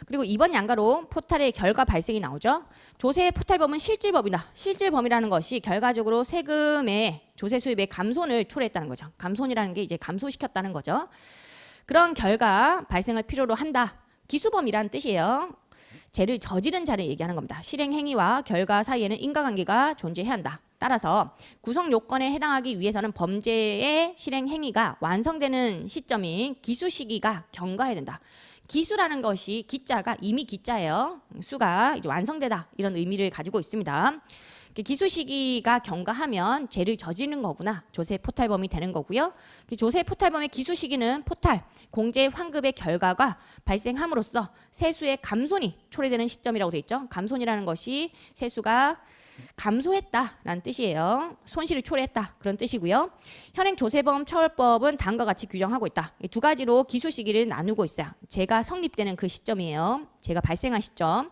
그리고 이번 양가로 포탈의 결과 발생이 나오죠. 조세 포탈범은 실질범이다. 실질범이라는 것이 결과적으로 세금의 조세 수입의 감손을 초래했다는 거죠. 감손이라는 게 이제 감소시켰다는 거죠. 그런 결과 발생을 필요로 한다. 기수범이라는 뜻이에요. 죄를 저지른 자를 얘기하는 겁니다. 실행 행위와 결과 사이에는 인과관계가 존재해야 한다. 따라서 구성 요건에 해당하기 위해서는 범죄의 실행 행위가 완성되는 시점인 기수 시기가 경과해야 된다. 기수라는 것이 기자가 이미 기자예요. 수가 이제 완성되다 이런 의미를 가지고 있습니다. 기수 시기가 경과하면 죄를 저지르는 거구나. 조세 포탈범이 되는 거고요. 조세 포탈범의 기수 시기는 포탈, 공제 환급의 결과가 발생함으로써 세수의 감손이 초래되는 시점이라고 돼 있죠. 감손이라는 것이 세수가 감소했다라는 뜻이에요. 손실을 초래했다 그런 뜻이고요. 현행 조세범 처벌법은 다음과 같이 규정하고 있다. 이 두 가지로 기수 시기를 나누고 있어요. 죄가 성립되는 그 시점이에요. 죄가 발생한 시점.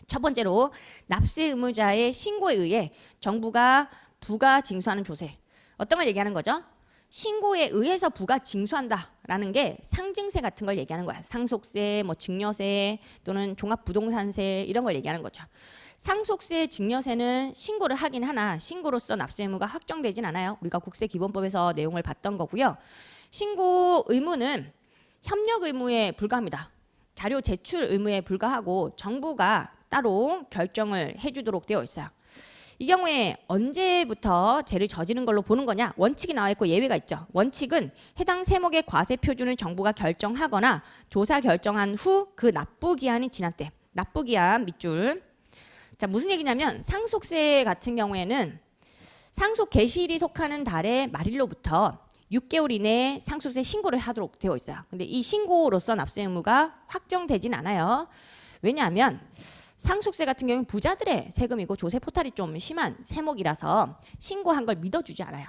첫 번째로 납세 의무자의 신고에 의해 정부가 부가 징수하는 조세. 어떤 걸 얘기하는 거죠? 신고에 의해서 부가 징수한다라는 게 상증세 같은 걸 얘기하는 거야. 상속세, 뭐 증여세 또는 종합부동산세 이런 걸 얘기하는 거죠. 상속세, 증여세는 신고를 하긴 하나 신고로서 납세 의무가 확정되진 않아요. 우리가 국세기본법에서 내용을 봤던 거고요. 신고 의무는 협력 의무에 불과합니다. 자료 제출 의무에 불과하고 정부가 따로 결정을 해주도록 되어 있어요. 이 경우에 언제부터 죄를 저지른 걸로 보는 거냐? 원칙이 나와 있고 예외가 있죠. 원칙은 해당 세목의 과세 표준을 정부가 결정하거나 조사 결정한 후 그 납부 기한이 지난 때. 납부 기한 밑줄. 자, 무슨 얘기냐면 상속세 같은 경우에는 상속 개시일이 속하는 달의 말일로부터 6개월 이내에 상속세 신고를 하도록 되어 있어요. 근데 이 신고로서 납세 의무가 확정되진 않아요. 왜냐하면 상속세 같은 경우는 부자들의 세금이고 조세 포탈이 좀 심한 세목이라서 신고한 걸 믿어주지 않아요.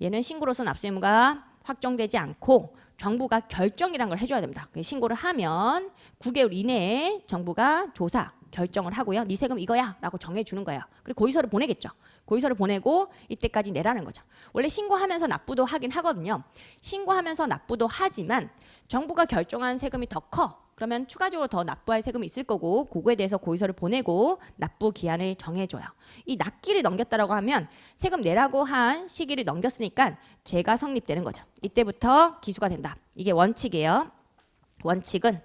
얘는 신고로서 납세 의무가 확정되지 않고 정부가 결정이란 걸 해줘야 됩니다. 신고를 하면 9개월 이내에 정부가 조사 결정을 하고요. 네 세금 이거야 라고 정해주는 거예요. 그리고 고의서를 보내겠죠. 고의서를 보내고 이때까지 내라는 거죠. 원래 신고하면서 납부도 하긴 하거든요. 신고하면서 납부도 하지만 정부가 결정한 세금이 더 커. 그러면 추가적으로 더 납부할 세금이 있을 거고 그거에 대해서 고의서를 보내고 납부 기한을 정해줘요. 이 납기를 넘겼다라고 하면 세금 내라고 한 시기를 넘겼으니까 죄가 성립되는 거죠. 이때부터 기수가 된다. 이게 원칙이에요. 원칙은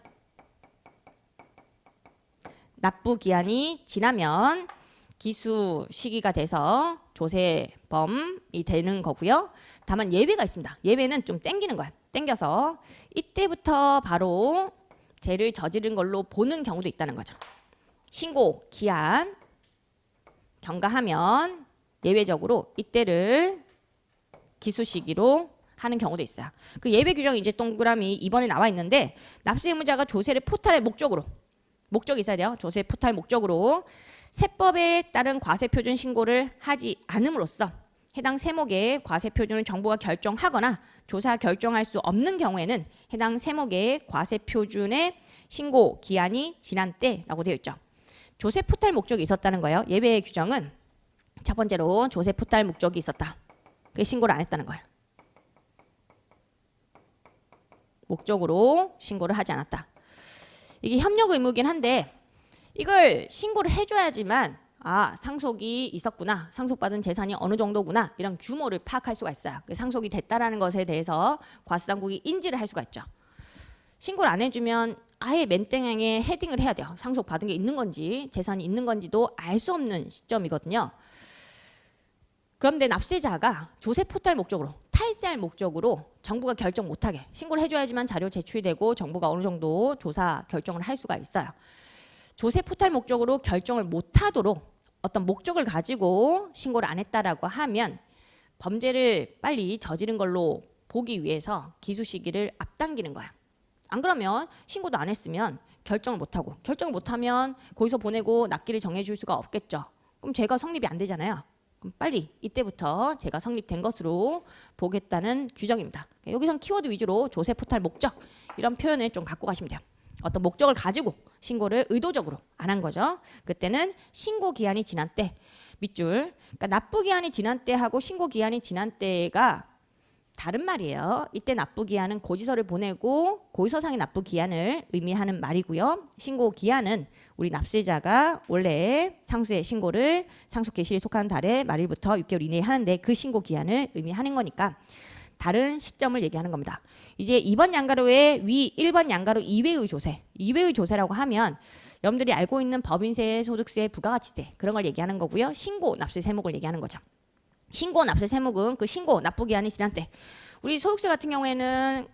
납부 기한이 지나면 기수 시기가 돼서 조세범이 되는 거고요. 다만 예외가 있습니다. 예외는 좀 땡기는 거야. 땡겨서 이때부터 바로 죄를 저지른 걸로 보는 경우도 있다는 거죠. 신고 기한 경과하면 예외적으로 이때를 기수 시기로 하는 경우도 있어요. 그 예외 규정이 이제 동그라미 이번에 나와 있는데 납세 의무자가 조세를 포탈할 목적으로 목적이 있어야 돼요. 조세 포탈 목적으로 세법에 따른 과세표준 신고를 하지 않음으로써 해당 세목의 과세표준을 정부가 결정하거나 조사 결정할 수 없는 경우에는 해당 세목의 과세표준의 신고 기한이 지난 때라고 되어 있죠. 조세 포탈 목적이 있었다는 거예요. 예외의 규정은 첫 번째로 조세 포탈 목적이 있었다. 그게 신고를 안 했다는 거예요. 목적으로 신고를 하지 않았다. 이게 협력 의무긴 한데 이걸 신고를 해줘야지만 상속이 있었구나, 상속받은 재산이 어느 정도구나 이런 규모를 파악할 수가 있어요. 상속이 됐다라는 것에 대해서 과세당국이 인지를 할 수가 있죠. 신고를 안 해주면 아예 맨땡에 헤딩을 해야 돼요. 상속받은 게 있는 건지 재산이 있는 건지도 알 수 없는 시점이거든요. 그런데 납세자가 조세 포탈 목적으로, 탈세할 목적으로 정부가 결정 못하게 신고를 해줘야지만 자료 제출이 되고 정부가 어느 정도 조사 결정을 할 수가 있어요. 조세 포탈 목적으로 결정을 못하도록 어떤 목적을 가지고 신고를 안 했다라고 하면 범죄를 빨리 저지른 걸로 보기 위해서 기수 시기를 앞당기는 거야. 안 그러면 신고도 안 했으면 결정을 못하고, 결정을 못하면 거기서 보내고 납기를 정해줄 수가 없겠죠. 그럼 죄가 성립이 안 되잖아요. 그럼 빨리 이때부터 죄가 성립된 것으로 보겠다는 규정입니다. 여기선 키워드 위주로 조세 포탈 목적 이런 표현을 좀 갖고 가시면 돼요. 어떤 목적을 가지고 신고를 의도적으로 안 한 거죠. 그때는 신고 기한이 지난 때 밑줄, 그러니까 납부 기한이 지난 때하고 신고 기한이 지난 때가 다른 말이에요. 이때 납부 기한은 고지서를 보내고 고지서상의 납부 기한을 의미하는 말이고요. 신고 기한은 우리 납세자가 원래 상수의 신고를 상속 개시일에 속하는 달의 말일부터 6개월 이내에 하는데 그 신고 기한을 의미하는 거니까 다른 시점을 얘기하는 겁니다. 이제 2번 양가로의 위 1번 양가로 이외의 조세, 이외의 조세라고 하면 여러분들이 알고 있는 법인세, 소득세, 부가가치세 그런 걸 얘기하는 거고요. 신고 납세 세목을 얘기하는 거죠. 신고 납세 세목은 그 신고 납부 기한이 지난 때, 우리 소득세 같은 경우에는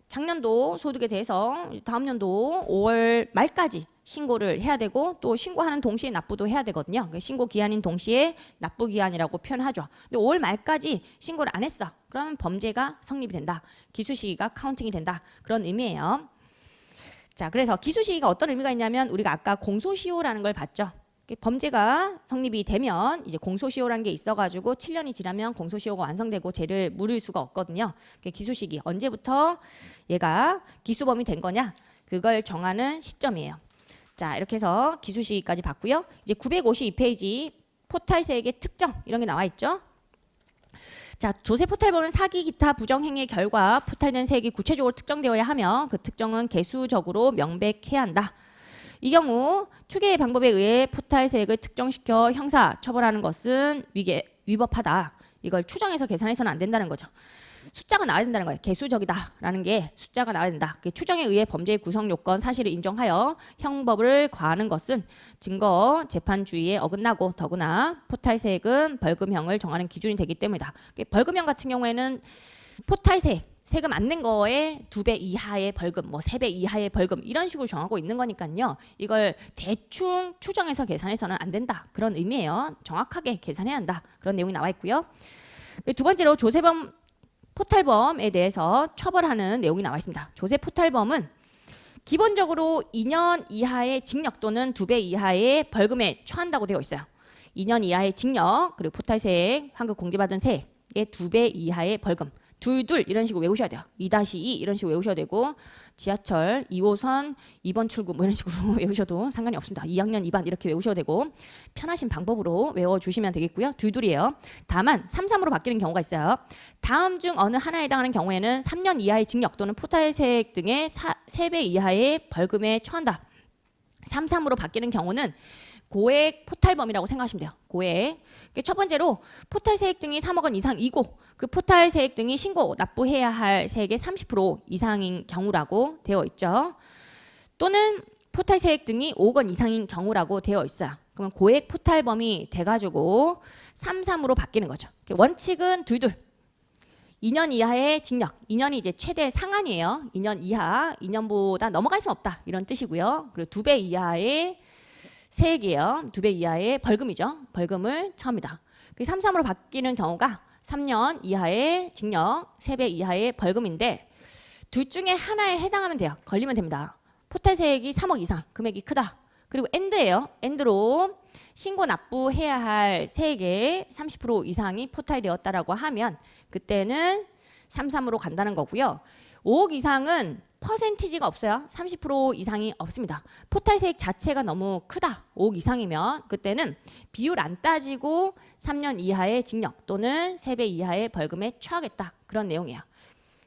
작년도 소득에 대해서 다음 연도 5월 말까지 신고를 해야 되고 또 신고하는 동시에 납부도 해야 되거든요. 신고 기한인 동시에 납부 기한이라고 표현하죠. 근데 5월 말까지 신고를 안 했어. 그러면 범죄가 성립이 된다. 기수 시기가 카운팅이 된다. 그런 의미예요. 자, 그래서 기수 시기가 어떤 의미가 있냐면 우리가 아까 공소시효라는 걸 봤죠. 범죄가 성립이 되면 이제 공소시효라는 게 있어가지고 7년이 지나면 공소시효가 완성되고 죄를 물을 수가 없거든요. 기수 시기 언제부터 얘가 기수범이 된 거냐 그걸 정하는 시점이에요. 자, 이렇게 해서 기수 시기까지 봤고요. 이제 952페이지 포탈세액의 특정 이런 게 나와 있죠. 자, 조세 포탈범은 사기 기타 부정행위의 결과 포탈된 세액이 구체적으로 특정되어야 하며 그 특정은 개수적으로 명백해야 한다. 이 경우 추계의 방법에 의해 포탈세액을 특정시켜 형사 처벌하는 것은 위법하다. 이걸 추정해서 계산해서는 안 된다는 거죠. 숫자가 나와야 된다는 거예요. 개수적이다라는 게 숫자가 나와야 된다. 추정에 의해 범죄의 구성 요건 사실을 인정하여 형법을 과하는 것은 증거 재판주의에 어긋나고 더구나 포탈세액은 벌금형을 정하는 기준이 되기 때문이다. 벌금형 같은 경우에는 포탈세액 세금 안 낸 거에 2배 이하의 벌금, 뭐 3배 이하의 벌금 이런 식으로 정하고 있는 거니까요. 이걸 대충 추정해서 계산해서는 안 된다. 그런 의미예요. 정확하게 계산해야 한다. 그런 내용이 나와 있고요. 두 번째로 조세범 포탈범에 대해서 처벌하는 내용이 나와 있습니다. 조세 포탈범은 기본적으로 2년 이하의 징역 또는 2배 이하의 벌금에 처한다고 되어 있어요. 2년 이하의 징역 그리고 포탈세액, 환급 공제받은 세액의 2배 이하의 벌금. 둘 이런 식으로 외우셔야 돼요. 2-2 이런 식으로 외우셔야 되고 지하철 2호선 2번 출구 뭐 이런 식으로 외우셔도 상관이 없습니다. 2학년 2반 이렇게 외우셔도 되고 편하신 방법으로 외워주시면 되겠고요. 둘이에요. 다만 3-3으로 바뀌는 경우가 있어요. 다음 중 어느 하나에 해당하는 경우에는 3년 이하의 징역 또는 포탈세액 등의 3배 이하의 벌금에 처한다. 3-3으로 바뀌는 경우는 고액 포탈범이라고 생각하시면 돼요. 고액. 첫 번째로 포탈세액 등이 3억 원 이상이고 그 포탈세액 등이 신고 납부해야 할 세액의 30% 이상인 경우라고 되어 있죠. 또는 포탈세액 등이 5억 원 이상인 경우라고 되어 있어요. 그러면 고액 포탈범이 돼가지고 3-3으로 바뀌는 거죠. 원칙은 둘. 2년 이하의 징역, 2년이 이제 최대 상한이에요. 2년 이하, 2년보다 넘어갈 수 없다 이런 뜻이고요. 그리고 2배 이하의 세액이에요. 2배 이하의 벌금이죠. 벌금을 처합니다. 3-3으로 바뀌는 경우가 3년 이하의 징역, 3배 이하의 벌금인데 둘 중에 하나에 해당하면 돼요. 걸리면 됩니다. 포탈세액이 3억 이상, 금액이 크다. 그리고 엔드예요. 엔드로 신고 납부해야 할 세액의 30% 이상이 포탈되었다라고 하면 그때는 33으로 간다는 거고요. 5억 이상은 퍼센티지가 없어요. 30% 이상이 없습니다. 포탈세액 자체가 너무 크다. 5억 이상이면 그때는 비율 안 따지고 3년 이하의 징역 또는 3배 이하의 벌금에 처하겠다. 그런 내용이에요.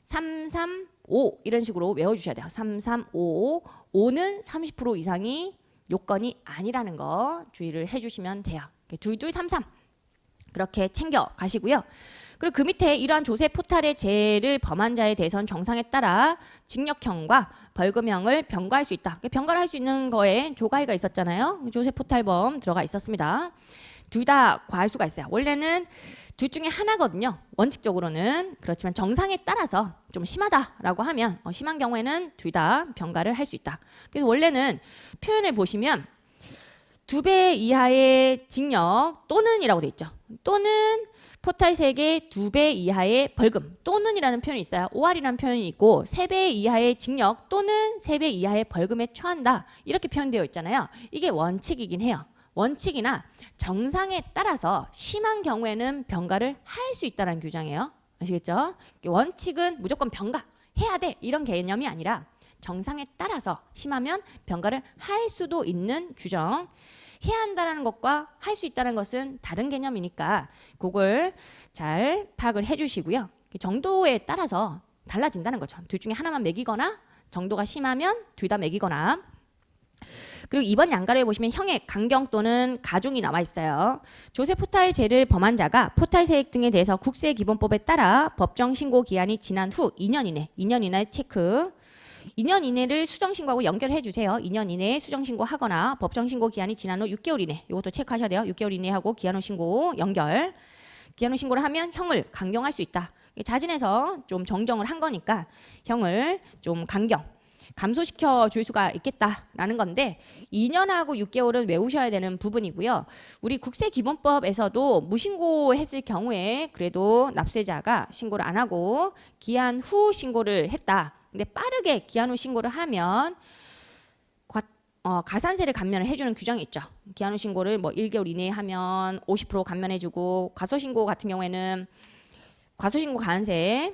335 이런 식으로 외워주셔야 돼요. 335 5는 30% 이상이 요건이 아니라는 거 주의를 해주시면 돼요. 둘둘 33 그렇게 챙겨 가시고요. 그리고 그 밑에 이러한 조세 포탈의 죄를 범한 자에 대해서는 정상에 따라 징역형과 벌금형을 병과할 수 있다. 병과를 할 수 있는 거에 조가의가 있었잖아요. 조세 포탈범 들어가 있었습니다. 둘 다 과할 수가 있어요. 원래는 둘 중에 하나거든요. 원칙적으로는. 그렇지만 정상에 따라서 좀 심하다라고 하면 심한 경우에는 둘 다 병과를 할 수 있다. 그래서 원래는 표현을 보시면 2배 이하의 징역 또는 이라고 돼 있죠. 또는 포탈세액의 2배 이하의 벌금 또는이라는 표현이 있어요. 5할이라는 표현이 있고 3배 이하의 징역 또는 3배 이하의 벌금에 처한다. 이렇게 표현되어 있잖아요. 이게 원칙이긴 해요. 원칙이나 정상에 따라서 심한 경우에는 병과를 할 수 있다는 규정이에요. 아시겠죠? 원칙은 무조건 병과해야 돼 이런 개념이 아니라 정상에 따라서 심하면 병과를 할 수도 있는 규정. 해야 한다는 것과 할 수 있다는 것은 다른 개념이니까 그걸 잘 파악을 해주시고요. 정도에 따라서 달라진다는 거죠. 둘 중에 하나만 매기거나 정도가 심하면 둘 다 매기거나. 그리고 이번 양가를 보시면 형의 강경 또는 가중이 나와 있어요. 조세 포탈 죄를 범한 자가 포탈세액 등에 대해서 국세기본법에 따라 법정 신고 기한이 지난 후 2년 이내 체크. 2년 이내를 수정신고하고 연결해 주세요. 2년 이내에 수정신고하거나 법정신고 기한이 지난 후 6개월 이내 이것도 체크하셔야 돼요. 6개월 이내 하고 기한 후 신고 연결. 기한 후 신고를 하면 형을 강경할 수 있다. 자진해서 좀 정정을 한 거니까 형을 좀 감소시켜 줄 수가 있겠다라는 건데 2년하고 6개월은 외우셔야 되는 부분이고요. 우리 국세기본법에서도 무신고했을 경우에 그래도 납세자가 신고를 안 하고 기한 후 신고를 했다. 근데 빠르게 기한 후 신고를 하면 가산세를 감면을 해주는 규정이 있죠. 기한 후 신고를 뭐 1개월 이내에 하면 50% 감면해주고 과소신고 같은 경우에는 과소신고 가산세에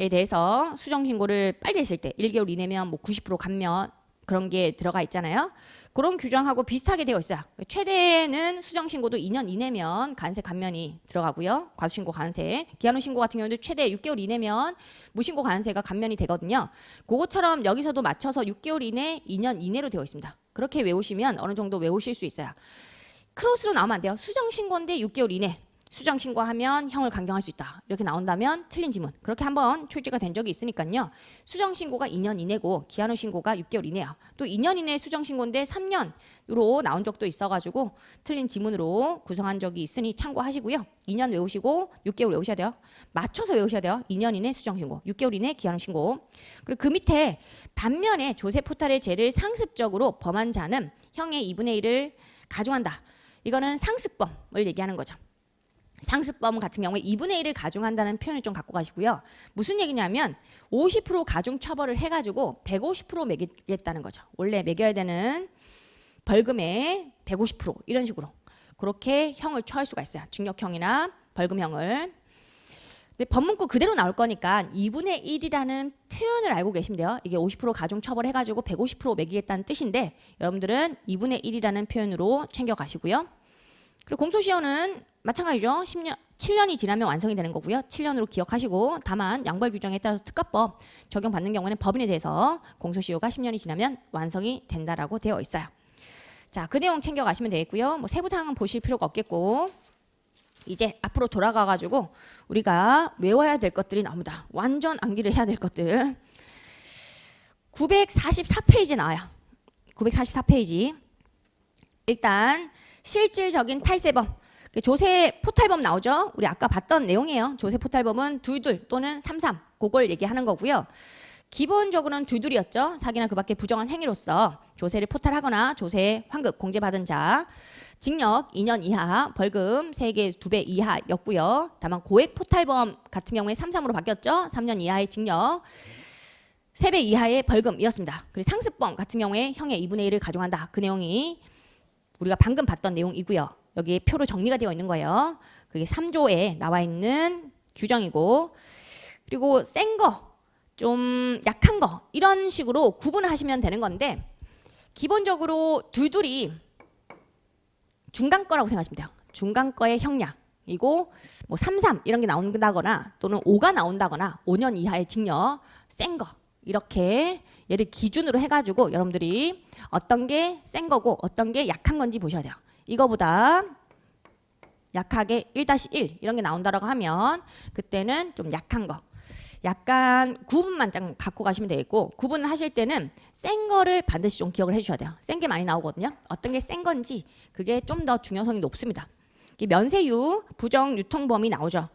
대해서 수정신고를 빨리 했을 때 1개월 이내면 뭐 90% 감면 그런 게 들어가 있잖아요. 그런 규정하고 비슷하게 되어 있어요. 최대는 수정신고도 2년 이내면 가산세 감면이 들어가고요. 과소신고 가산세. 기한 후 신고 같은 경우는 최대 6개월 이내면 무신고 가산세가 감면이 되거든요. 그것처럼 여기서도 맞춰서 6개월 이내, 2년 이내로 되어 있습니다. 그렇게 외우시면 어느 정도 외우실 수 있어요. 크로스로 나오면 안 돼요. 수정신고인데 6개월 이내. 수정신고하면 형을 강경할 수 있다. 이렇게 나온다면 틀린 지문. 그렇게 한번 출제가 된 적이 있으니까요. 수정신고가 2년 이내고 기한 후 신고가 6개월 이내야. 또 2년 이내 수정신고인데 3년으로 나온 적도 있어가지고 틀린 지문으로 구성한 적이 있으니 참고하시고요. 2년 외우시고 6개월 외우셔야 돼요. 맞춰서 외우셔야 돼요. 2년 이내 수정신고, 6개월 이내 기한 후 신고. 그리고 그 밑에 반면에 조세 포탈의 죄를 상습적으로 범한 자는 형의 2분의 1을 가중한다. 이거는 상습범을 얘기하는 거죠. 상습범 같은 경우에 2분의 1을 가중한다는 표현을 좀 갖고 가시고요. 무슨 얘기냐면 50% 가중 처벌을 해가지고 150% 매기겠다는 거죠. 원래 매겨야 되는 벌금의 150% 이런 식으로 그렇게 형을 처할 수가 있어요. 징역형이나 벌금형을. 근데 법문구 그대로 나올 거니까 2분의 1이라는 표현을 알고 계시면 돼요. 이게 50% 가중 처벌해가지고 150% 매기겠다는 뜻인데 여러분들은 2분의 1이라는 표현으로 챙겨가시고요. 그리고 공소시효는 마찬가지죠. 7년이 지나면 완성이 되는 거고요. 7년으로 기억하시고 다만 양벌 규정에 따라서 특가법 적용받는 경우에는 법인에 대해서 공소시효가 10년이 지나면 완성이 된다라고 되어 있어요. 자, 그 내용 챙겨가시면 되겠고요. 뭐 세부 사항은 보실 필요가 없겠고 이제 앞으로 돌아가가지고 우리가 외워야 될 것들이 나옵니다. 완전 암기를 해야 될 것들. 944페이지 나와요. 944페이지. 일단 실질적인 탈세범. 조세 포탈범 나오죠. 우리 아까 봤던 내용이에요. 조세 포탈범은 둘둘 또는 삼삼 그걸 얘기하는 거고요. 기본적으로는 둘둘이었죠. 사기나 그 밖의 부정한 행위로서 조세를 포탈하거나 조세 환급 공제받은 자 징역 2년 이하 벌금 세액의 2배 이하였고요. 다만 고액 포탈범 같은 경우에 3.3으로 바뀌었죠. 3년 이하의 징역 3배 이하의 벌금이었습니다. 그리고 상습범 같은 경우에 형의 2분의 1을 가중한다. 그 내용이 우리가 방금 봤던 내용이고요. 여기에 표로 정리가 되어 있는 거예요. 그게 3조에 나와 있는 규정이고, 그리고 센 거, 좀 약한 거 이런 식으로 구분하시면 되는 건데, 기본적으로 둘둘이 중간 거라고 생각하시면 돼요. 중간 거의 형량이고, 뭐 33 이런 게 나온다거나 또는 5가 나온다거나 5년 이하의 징역, 센 거 이렇게 얘를 기준으로 해가지고 여러분들이 어떤 게 센 거고 어떤 게 약한 건지 보셔야 돼요. 이거보다 약하게 1-1 이런 게 나온다고 하면 그때는 좀 약한 거, 약간 구분만 좀 갖고 가시면 되겠고, 구분을 하실 때는 센 거를 반드시 좀 기억을 해주셔야 돼요. 센 게 많이 나오거든요. 어떤 게 센 건지 그게 좀 더 중요성이 높습니다. 면세유 부정 유통범위 나오죠.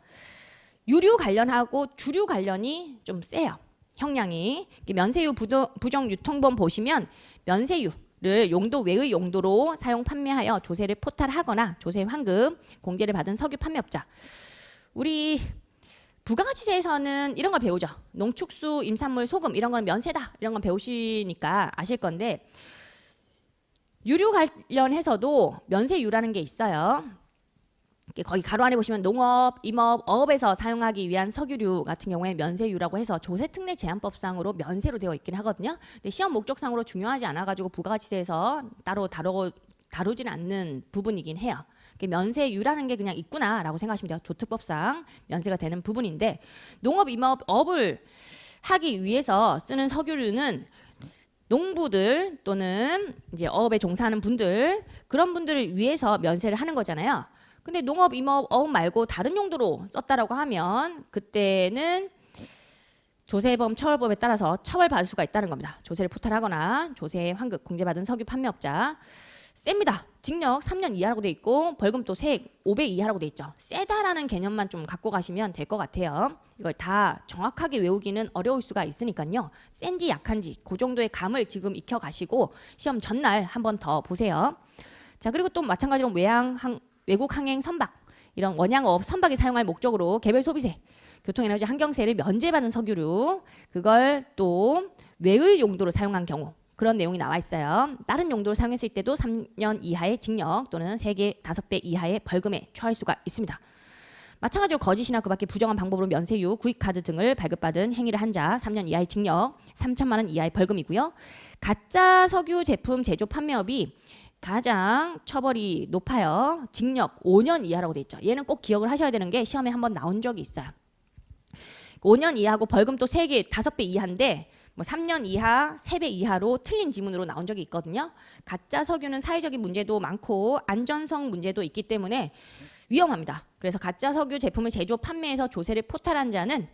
유류 관련하고 주류 관련이 좀 세요. 형량이. 면세유 부정 유통범 보시면 면세유를 용도 외의 용도로 사용 판매하여 조세를 포탈하거나 조세 환급 공제를 받은 석유 판매업자. 우리 부가가치세에서는 이런 걸 배우죠. 농축수, 임산물, 소금 이런 건 면세다. 이런 건 배우시니까 아실 건데, 유류 관련해서도 면세유라는 게 있어요. 거기 가로 안에 보시면 농업, 임업, 어업에서 사용하기 위한 석유류 같은 경우에 면세유라고 해서 조세특례 제한법상으로 면세로 되어 있긴 하거든요. 근데 시험 목적상으로 중요하지 않아가지고 부가가치세에서 따로 다루지는 않는 부분이긴 해요. 면세유라는 게 그냥 있구나라고 생각하시면 돼요. 조특법상 면세가 되는 부분인데, 농업, 임업, 업을 하기 위해서 쓰는 석유류는 농부들 또는 이제 어업에 종사하는 분들, 그런 분들을 위해서 면세를 하는 거잖아요. 근데 농업, 임업, 어업 말고 다른 용도로 썼다라고 하면 그때는 조세범 처벌법에 따라서 처벌받을 수가 있다는 겁니다. 조세를 포탈하거나 조세 환급 공제받은 석유 판매업자. 셉니다. 징역 3년 이하라고 돼 있고 벌금 또 세액 5배 이하라고 돼 있죠. 세다라는 개념만 좀 갖고 가시면 될 것 같아요. 이걸 다 정확하게 외우기는 어려울 수가 있으니까요. 센지 약한지 그 정도의 감을 지금 익혀가시고 시험 전날 한 번 더 보세요. 자, 그리고 또 마찬가지로 외국 항행 선박, 이런 원양어업 선박이 사용할 목적으로 개별 소비세, 교통에너지 환경세를 면제받은 석유류, 그걸 또 외의 용도로 사용한 경우, 그런 내용이 나와 있어요. 다른 용도로 사용했을 때도 3년 이하의 징역 또는 3개, 5배 이하의 벌금에 처할 수가 있습니다. 마찬가지로 거짓이나 그 밖에 부정한 방법으로 면세유, 구입카드 등을 발급받은 행위를 한 자 3년 이하의 징역, 3천만 원 이하의 벌금이고요. 가짜 석유 제품 제조 판매업이 가장 처벌이 높아요. 징역 5년 이하라고 돼 있죠. 얘는 꼭 기억을 하셔야 되는 게 시험에 한번 나온 적이 있어요. 5년 이하고 벌금 또 3개, 5배 이하인데 뭐 3년 이하, 3배 이하로 틀린 지문으로 나온 적이 있거든요. 가짜 석유는 사회적인 문제도 많고 안전성 문제도 있기 때문에 위험합니다. 그래서 가짜 석유 제품을 제조, 판매해서 조세를 포탈한 자는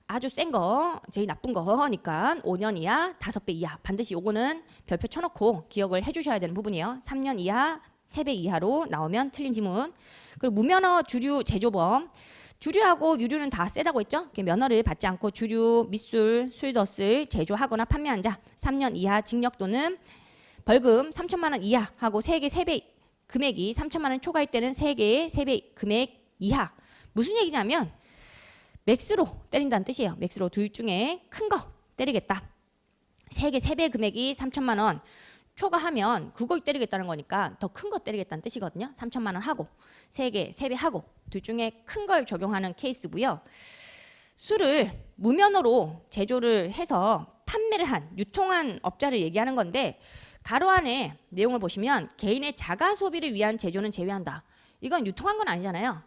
아주 센 거, 제일 나쁜 거니까 5년 이하, 5배 이하. 반드시 요거는 별표 쳐놓고 기억을 해주셔야 되는 부분이에요. 3년 이하, 3배 이하로 나오면 틀린 지문. 그리고 무면허 주류 제조범. 주류하고 유류는 다 세다고 했죠. 면허를 받지 않고 주류, 밑술, 술덫을 제조하거나 판매한 자 3년 이하 징역 또는 벌금 3천만 원 이하 하고 3개 3배 금액이 3천만 원 초과일 때는 3개 3배 금액 이하. 무슨 얘기냐면 맥스로 때린다는 뜻이에요. 맥스로 둘 중에 큰 거 때리겠다. 3개 3배 금액이 3천만 원 초과하면 그걸 때리겠다는 거니까 더 큰 거 때리겠다는 뜻이거든요. 3천만 원 하고 3개 3배 하고 둘 중에 큰 걸 적용하는 케이스고요. 술을 무면허로 제조를 해서 판매를 한 유통한 업자를 얘기하는 건데, 가로 안에 내용을 보시면 개인의 자가 소비를 위한 제조는 제외한다. 이건 유통한 건 아니잖아요.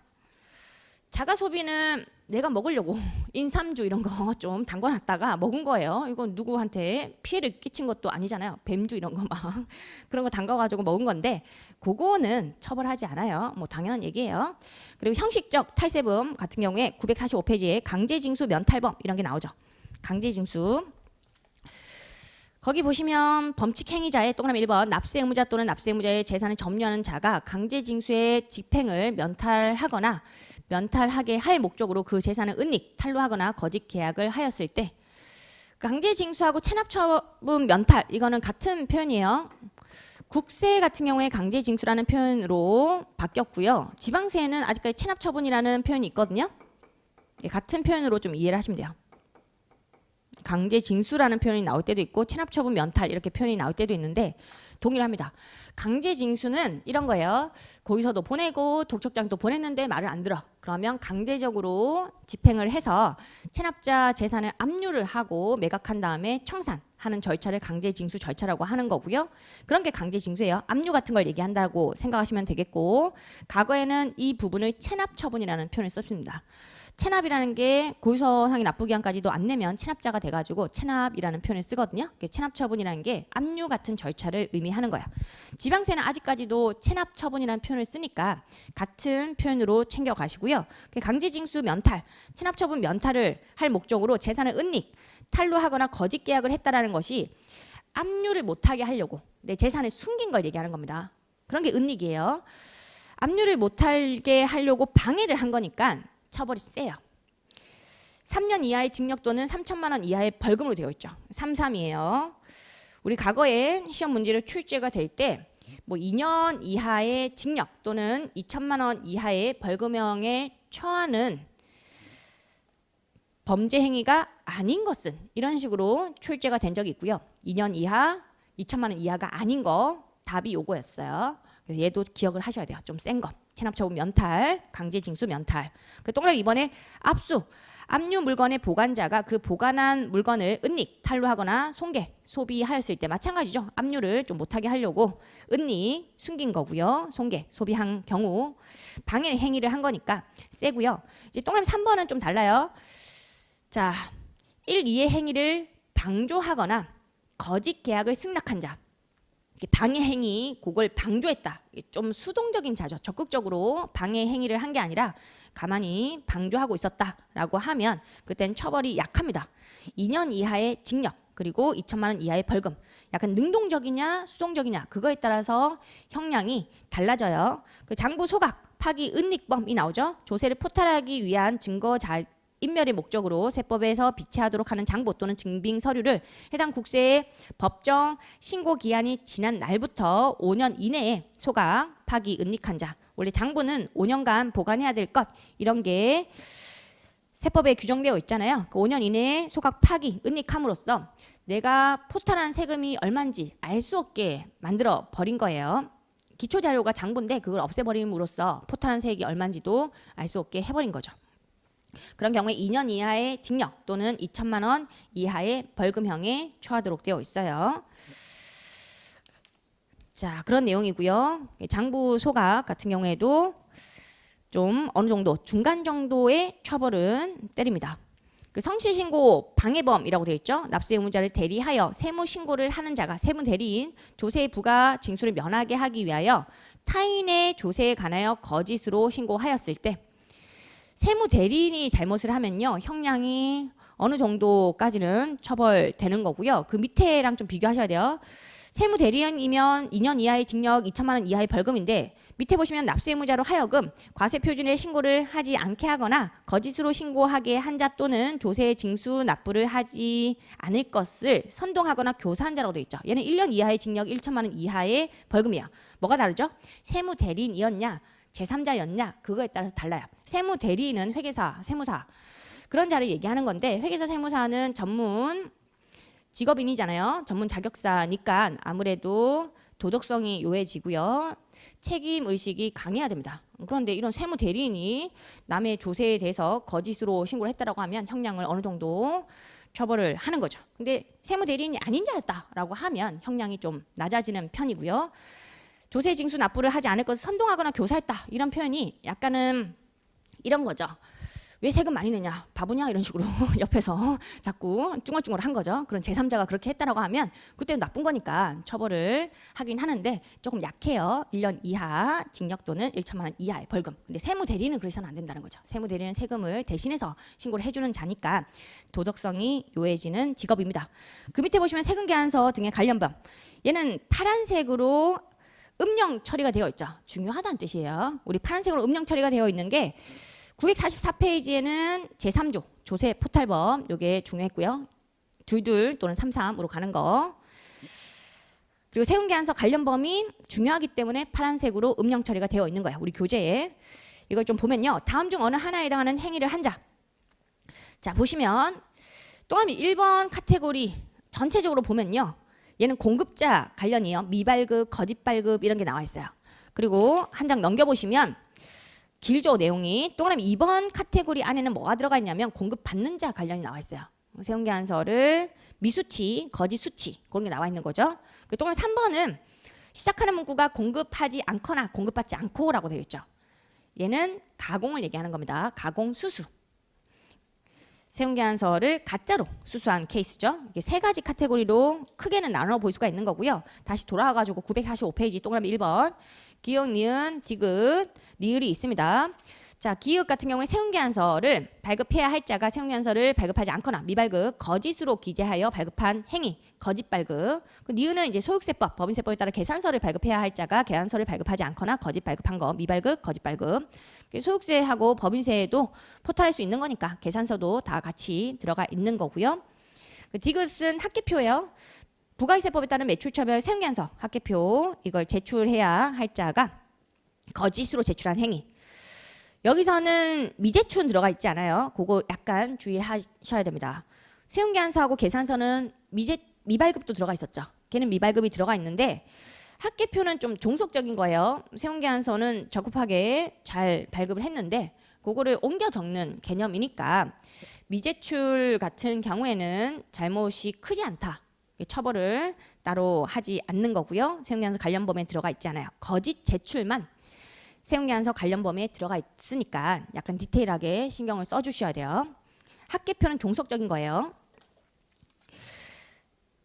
자가 소비는 내가 먹으려고 인삼주 이런 거 좀 담궈놨다가 먹은 거예요. 이건 누구한테 피해를 끼친 것도 아니잖아요. 뱀주 이런 거 막 그런 거 담가가지고 먹은 건데 그거는 처벌하지 않아요. 뭐 당연한 얘기예요. 그리고 형식적 탈세범 같은 경우에 945페이지에 강제징수 면탈범 이런 게 나오죠. 강제징수. 거기 보시면 범칙 행위자의 동그라미 1번 납세 의무자 또는 납세 의무자의 재산을 점유하는 자가 강제징수의 집행을 면탈하거나 면탈하게 할 목적으로 그 재산을 은닉, 탈루하거나 거짓 계약을 하였을 때, 강제징수하고 체납처분 면탈 이거는 같은 표현이에요. 국세 같은 경우에 강제징수라는 표현으로 바뀌었고요. 지방세는 아직까지 체납처분이라는 표현이 있거든요. 같은 표현으로 좀 이해를 하시면 돼요. 강제징수라는 표현이 나올 때도 있고 체납처분 면탈 이렇게 표현이 나올 때도 있는데 동일합니다. 강제징수는 이런 거예요. 고의서도 보내고 독촉장도 보냈는데 말을 안 들어. 그러면 강제적으로 집행을 해서 체납자 재산을 압류를 하고 매각한 다음에 청산하는 절차를 강제징수 절차라고 하는 거고요. 그런 게 강제징수예요. 압류 같은 걸 얘기한다고 생각하시면 되겠고, 과거에는 이 부분을 체납처분이라는 표현을 썼습니다. 체납이라는 게 고의서상의 납부기한까지도 안 내면 체납자가 돼가지고 체납이라는 표현을 쓰거든요. 체납처분이라는 게 압류 같은 절차를 의미하는 거야. 지방세는 아직까지도 체납처분이라는 표현을 쓰니까 같은 표현으로 챙겨가시고요. 강제징수 면탈, 체납처분 면탈을 할 목적으로 재산을 은닉, 탈루하거나 거짓 계약을 했다라는 것이 압류를 못하게 하려고 내 재산을 숨긴 걸 얘기하는 겁니다. 그런 게 은닉이에요. 압류를 못하게 하려고 방해를 한 거니까 처벌이 세요. 3년 이하의 징역 또는 3천만 원 이하의 벌금으로 되어 있죠. 3.3이에요. 우리 과거에 시험 문제로 출제가 될 때 뭐 2년 이하의 징역 또는 2천만 원 이하의 벌금형에 처하는 범죄 행위가 아닌 것은 이런 식으로 출제가 된 적이 있고요. 2년 이하, 2천만 원 이하가 아닌 거 답이 요거였어요. 그래서 얘도 기억을 하셔야 돼요. 좀 센 거. 체납처분 면탈, 강제징수 면탈. 동그라미 이번에 압수, 압류 물건의 보관자가 그 보관한 물건을 은닉, 탈루하거나 손괴, 소비하였을 때 마찬가지죠. 압류를 좀 못하게 하려고 은닉, 숨긴 거고요. 손괴, 소비한 경우 방해 행위를 한 거니까 세고요. 이제 동그라미 3번은 좀 달라요. 자, 1, 2의 행위를 방조하거나 거짓 계약을 승낙한 자. 방해 행위, 그걸 방조했다. 좀 수동적인 자죠. 적극적으로 방해 행위를 한 게 아니라 가만히 방조하고 있었다라고 하면 그때는 처벌이 약합니다. 2년 이하의 징역 그리고 2천만 원 이하의 벌금. 약간 능동적이냐 수동적이냐 그거에 따라서 형량이 달라져요. 그 장부 소각, 파기, 은닉범이 나오죠. 조세를 포탈하기 위한 증거 인멸의 목적으로 세법에서 비치하도록 하는 장부 또는 증빙 서류를 해당 국세의 법정 신고 기한이 지난 날부터 5년 이내에 소각, 파기, 은닉한 자. 원래 장부는 5년간 보관해야 될 것 이런 게 세법에 규정되어 있잖아요. 그 5년 이내에 소각, 파기, 은닉함으로써 내가 포탈한 세금이 얼마인지 알 수 없게 만들어 버린 거예요. 기초 자료가 장부인데 그걸 없애버림으로써 포탈한 세액이 얼마인지도 알 수 없게 해버린 거죠. 그런 경우에 2년 이하의 징역 또는 2천만 원 이하의 벌금형에 처하도록 되어 있어요. 자, 그런 내용이고요. 장부 소각 같은 경우에도 좀 어느 정도 중간 정도의 처벌은 때립니다. 그 성실신고 방해범이라고 되어 있죠. 납세 의무자를 대리하여 세무신고를 하는 자가 세무대리인 조세 부과 징수를 면하게 하기 위하여 타인의 조세에 관하여 거짓으로 신고하였을 때 세무대리인이 잘못을 하면요. 형량이 어느 정도까지는 처벌되는 거고요. 그 밑에랑 좀 비교하셔야 돼요. 세무대리인이면 2년 이하의 징역 2천만 원 이하의 벌금인데 밑에 보시면 납세의무자로 하여금 과세표준에 신고를 하지 않게 하거나 거짓으로 신고하게 한 자 또는 조세 징수 납부를 하지 않을 것을 선동하거나 교사한 자라고 되어 있죠. 얘는 1년 이하의 징역 1천만 원 이하의 벌금이에요. 뭐가 다르죠? 세무대리인이었냐 제3자였냐 그거에 따라서 달라요. 세무대리인은 회계사, 세무사 그런 자를 얘기하는 건데 회계사, 세무사는 전문 직업인이잖아요. 전문 자격사니까 아무래도 도덕성이 요해지고요. 책임의식이 강해야 됩니다. 그런데 이런 세무대리인이 남의 조세에 대해서 거짓으로 신고를 했다라고 하면 형량을 어느 정도 처벌을 하는 거죠. 근데 세무대리인이 아닌 자였다라고 하면 형량이 좀 낮아지는 편이고요. 조세 징수 납부를 하지 않을 것을 선동하거나 교사했다. 이런 표현이 약간은 이런 거죠. 왜 세금 많이 내냐? 바보냐? 이런 식으로 옆에서 자꾸 쭝얼쭝얼한 거죠. 그런 제3자가 그렇게 했다라고 하면 그때는 나쁜 거니까 처벌을 하긴 하는데 조금 약해요. 1년 이하 징역 또는 1천만 원 이하의 벌금. 근데 세무대리는 그래서는 안 된다는 거죠. 세무대리는 세금을 대신해서 신고를 해주는 자니까 도덕성이 요해지는 직업입니다. 그 밑에 보시면 세금계산서 등의 관련범. 얘는 파란색으로 음령 처리가 되어 있죠. 중요하다는 뜻이에요. 우리 파란색으로 음령 처리가 되어 있는 게 944페이지에는 제3조 조세 포탈범 요게 중요했고요. 22 또는 33으로 가는 거. 그리고 세금계산서 관련 범위 중요하기 때문에 파란색으로 음령 처리가 되어 있는 거야. 우리 교재에. 이걸 좀 보면요. 다음 중 어느 하나에 해당하는 행위를 한 자. 자, 보시면 동그라미 1번 카테고리 전체적으로 보면요. 얘는 공급자 관련이에요. 미발급, 거짓발급 이런 게 나와 있어요. 그리고 한 장 넘겨보시면 길죠, 내용이. 동그라미 2번 카테고리 안에는 뭐가 들어가 있냐면 공급받는 자 관련이 나와 있어요. 세운계안서를 미수치, 거짓수치 그런 게 나와 있는 거죠. 동그라미 3번은 시작하는 문구가 공급하지 않거나 공급받지 않고라고 되어 있죠. 얘는 가공을 얘기하는 겁니다. 가공, 수수. 세운계안서를 가짜로 수수한 케이스죠. 이게 세 가지 카테고리로 크게는 나눠 볼 수가 있는 거고요. 다시 돌아와가지고 945페이지 동그라미 1번 기역, 니은, 디귿, 리을이 있습니다. 자, 기역 같은 경우에 세운계안서를 발급해야 할 자가 세운계안서를 발급하지 않거나 미발급, 거짓으로 기재하여 발급한 행위, 거짓발급. 그 니은은 이제 소득세법, 법인세법에 따라 계산서를 발급해야 할 자가 계산서를 발급하지 않거나 거짓 발급한 거, 미발급, 거짓발급. 소득세하고 법인세에도 포탈할 수 있는 거니까 계산서도 다 같이 들어가 있는 거고요. 그 디귿은 학계표예요. 부가세법에 따른 매출처별 세운계안서 학계표 이걸 제출해야 할 자가 거짓으로 제출한 행위. 여기서는 미제출은 들어가 있지 않아요. 그거 약간 주의하셔야 됩니다. 세운계안서하고 계산서는 미발급도 들어가 있었죠. 걔는 미발급이 들어가 있는데 학계표는 좀 종속적인 거예요. 세운계안서는 적합하게 잘 발급을 했는데 그거를 옮겨 적는 개념이니까 미제출 같은 경우에는 잘못이 크지 않다. 처벌을 따로 하지 않는 거고요. 세운계안서 관련 범위에 들어가 있지 않아요. 거짓 제출만 세운계안서 관련 범위에 들어가 있으니까 약간 디테일하게 신경을 써주셔야 돼요. 학계표는 종속적인 거예요.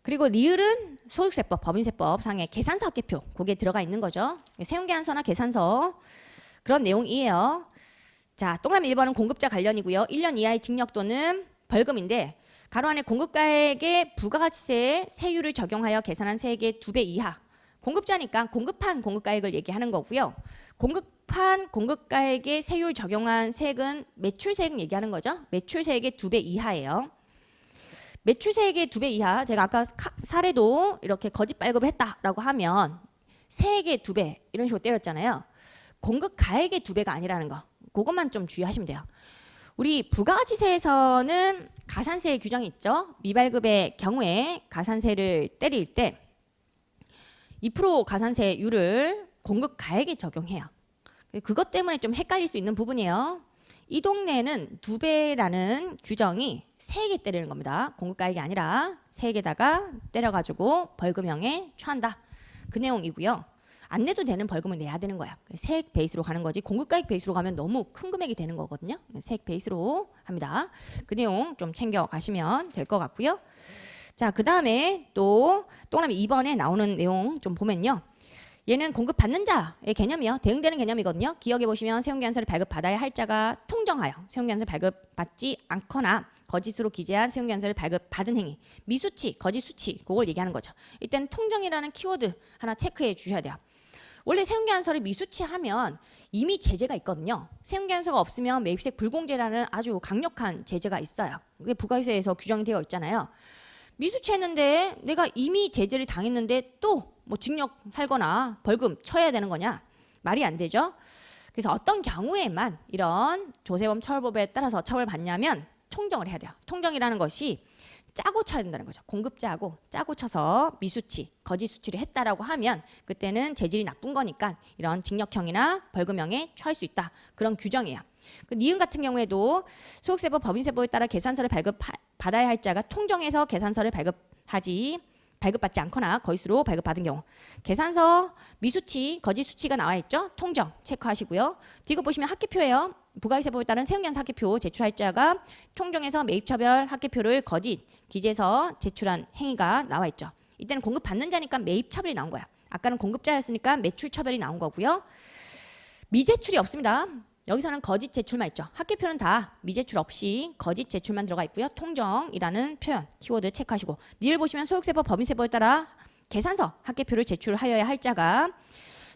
그리고 리을은 소득세법, 법인세법 상의 계산서 학계표 그게 들어가 있는 거죠. 세운계안서나 계산서 그런 내용이에요. 자, 동그라미 1번은 공급자 관련이고요. 1년 이하의 징역 또는 벌금인데 가로 안에 공급가액의 부가가치세 세율을 적용하여 계산한 세액의 2배 이하. 공급자니까 공급한 공급가액을 얘기하는 거고요. 공급한 공급가액의 세율 적용한 세액은 매출세액 얘기하는 거죠. 매출세액의 2배 이하예요. 매출세액의 2배 이하, 제가 아까 사례도 이렇게 거짓 발급을 했다라고 하면 세액의 2배 이런 식으로 때렸잖아요. 공급가액의 2배가 아니라는 거. 그것만 좀 주의하시면 돼요. 우리 부가가치세에서는 가산세 규정이 있죠. 미발급의 경우에 가산세를 때릴 때 2% 가산세율을 공급가액에 적용해요. 그것 때문에 좀 헷갈릴 수 있는 부분이에요. 이 동네는 2배라는 규정이 세액에 때리는 겁니다. 공급가액이 아니라 세액에다가 때려가지고 벌금형에 처한다. 그 내용이고요. 안 내도 되는 벌금을 내야 되는 거야. 세액 베이스로 가는 거지 공급가액 베이스로 가면 너무 큰 금액이 되는 거거든요. 세액 베이스로 합니다. 그 내용 좀 챙겨가시면 될 것 같고요. 자, 그 다음에 또 동그라미 2번에 나오는 내용 좀 보면요. 얘는 공급받는 자의 개념이요. 대응되는 개념이거든요. 기억해 보시면 세운계안서를 발급받아야 할 자가 통정하여 세운계안서를 발급받지 않거나 거짓으로 기재한 세운계안서를 발급받은 행위. 미수치, 거짓수치 그걸 얘기하는 거죠. 이때는 통정이라는 키워드 하나 체크해 주셔야 돼요. 원래 세운계안서를 미수치하면 이미 제재가 있거든요. 세운계안서가 없으면 매입세액 불공제라는 아주 강력한 제재가 있어요. 그게 부가세에서 규정이 되어 있잖아요. 미수치했는데 내가 이미 제재를 당했는데 또 뭐 징역 살거나 벌금 쳐야 되는 거냐? 말이 안 되죠. 그래서 어떤 경우에만 이런 조세범 처벌법에 따라서 처벌받냐면 통정을 해야 돼요. 통정이라는 것이 짜고 쳐야 된다는 거죠. 공급자하고 짜고 쳐서 미수치, 거짓수치를 했다라고 하면 그때는 재질이 나쁜 거니까 이런 징역형이나 벌금형에 처할 수 있다. 그런 규정이에요. 그 니은 같은 경우에도 소득세법, 법인세법에 따라 계산서를 발급받아야 할 자가 통정해서 계산서를 발급받지 않거나 거짓으로 발급받은 경우 계산서 미수치, 거짓수치가 나와 있죠. 통정 체크하시고요. 디귿 보시면 학계표예요. 부가세법에 따른 세운계안서 학계표 제출할 자가 통정해서 매입처별 학계표를 거짓 기재해서 제출한 행위가 나와 있죠. 이때는 공급받는 자니까 매입처벌이 나온 거야. 아까는 공급자였으니까 매출처벌이 나온 거고요. 미제출이 없습니다. 여기서는 거짓 제출만 있죠. 학계표는 다 미제출 없이 거짓 제출만 들어가 있고요. 통정이라는 표현, 키워드 체크하시고 리을 보시면 소득세법, 법인세법에 따라 계산서 학계표를 제출하여야 할 자가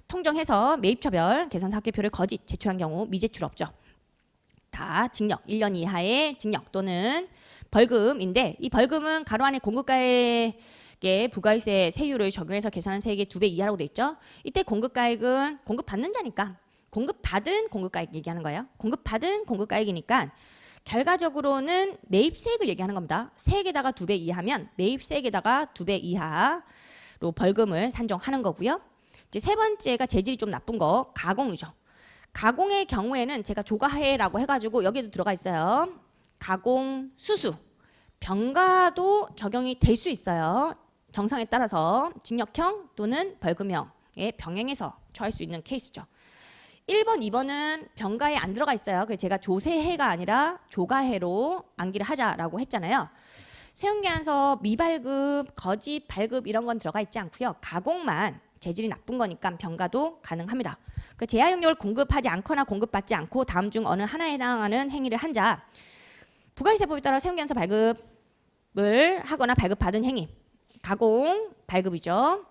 통정해서 매입처별 계산서 학계표를 거짓 제출한 경우 미제출 없죠. 다 징역, 1년 이하의 징역 또는 벌금인데 이 벌금은 가로 안에 공급가액의 부가세 세율을 적용해서 계산한 세액의 2배 이하라고 돼 있죠. 이때 공급가액은 공급받는 자니까 공급받은 공급가액 얘기하는 거예요. 공급받은 공급가액이니까 결과적으로는 매입세액을 얘기하는 겁니다. 세액에다가 2배 이하면 매입세액에다가 2배 이하로 벌금을 산정하는 거고요. 이제 세 번째가 재질이 좀 나쁜 거, 가공이죠. 가공의 경우에는 제가 조가해라고 해가지고 여기도 들어가 있어요. 가공, 수수, 병가도 적용이 될 수 있어요. 정상에 따라서 징역형 또는 벌금형의 병행해서 처할 수 있는 케이스죠. 1번, 2번은 병가에 안 들어가 있어요. 그래서 제가 조세해가 아니라 조가해로 암기를 하자라고 했잖아요. 세운계안서 미발급, 거짓, 발급 이런 건 들어가 있지 않고요. 가공만 재질이 나쁜 거니까 병가도 가능합니다. 그 제하용료를 공급하지 않거나 공급받지 않고 다음 중 어느 하나에 해당하는 행위를 한 자, 부가세법에 따라 세운계안서 발급을 하거나 발급받은 행위, 가공, 발급이죠.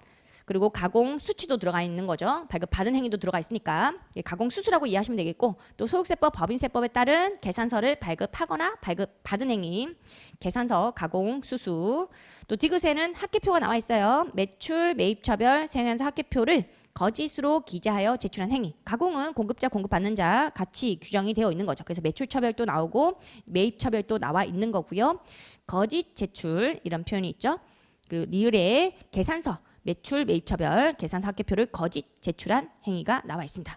그리고 가공 수치도 들어가 있는 거죠. 발급받은 행위도 들어가 있으니까 가공 수수라고 이해하시면 되겠고, 또 소득세법, 법인세법에 따른 계산서를 발급하거나 발급받은 행위, 계산서, 가공, 수수. 또 디귿에는 합계표가 나와 있어요. 매출, 매입처별, 세운계안서 합계표를 거짓으로 기재하여 제출한 행위. 가공은 공급자, 공급받는 자 같이 규정이 되어 있는 거죠. 그래서 매출처별도 나오고 매입처별도 나와 있는 거고요. 거짓 제출 이런 표현이 있죠. 그리고 리을에 계산서, 매출, 매입처별, 계산서 합계표를 거짓 제출한 행위가 나와 있습니다.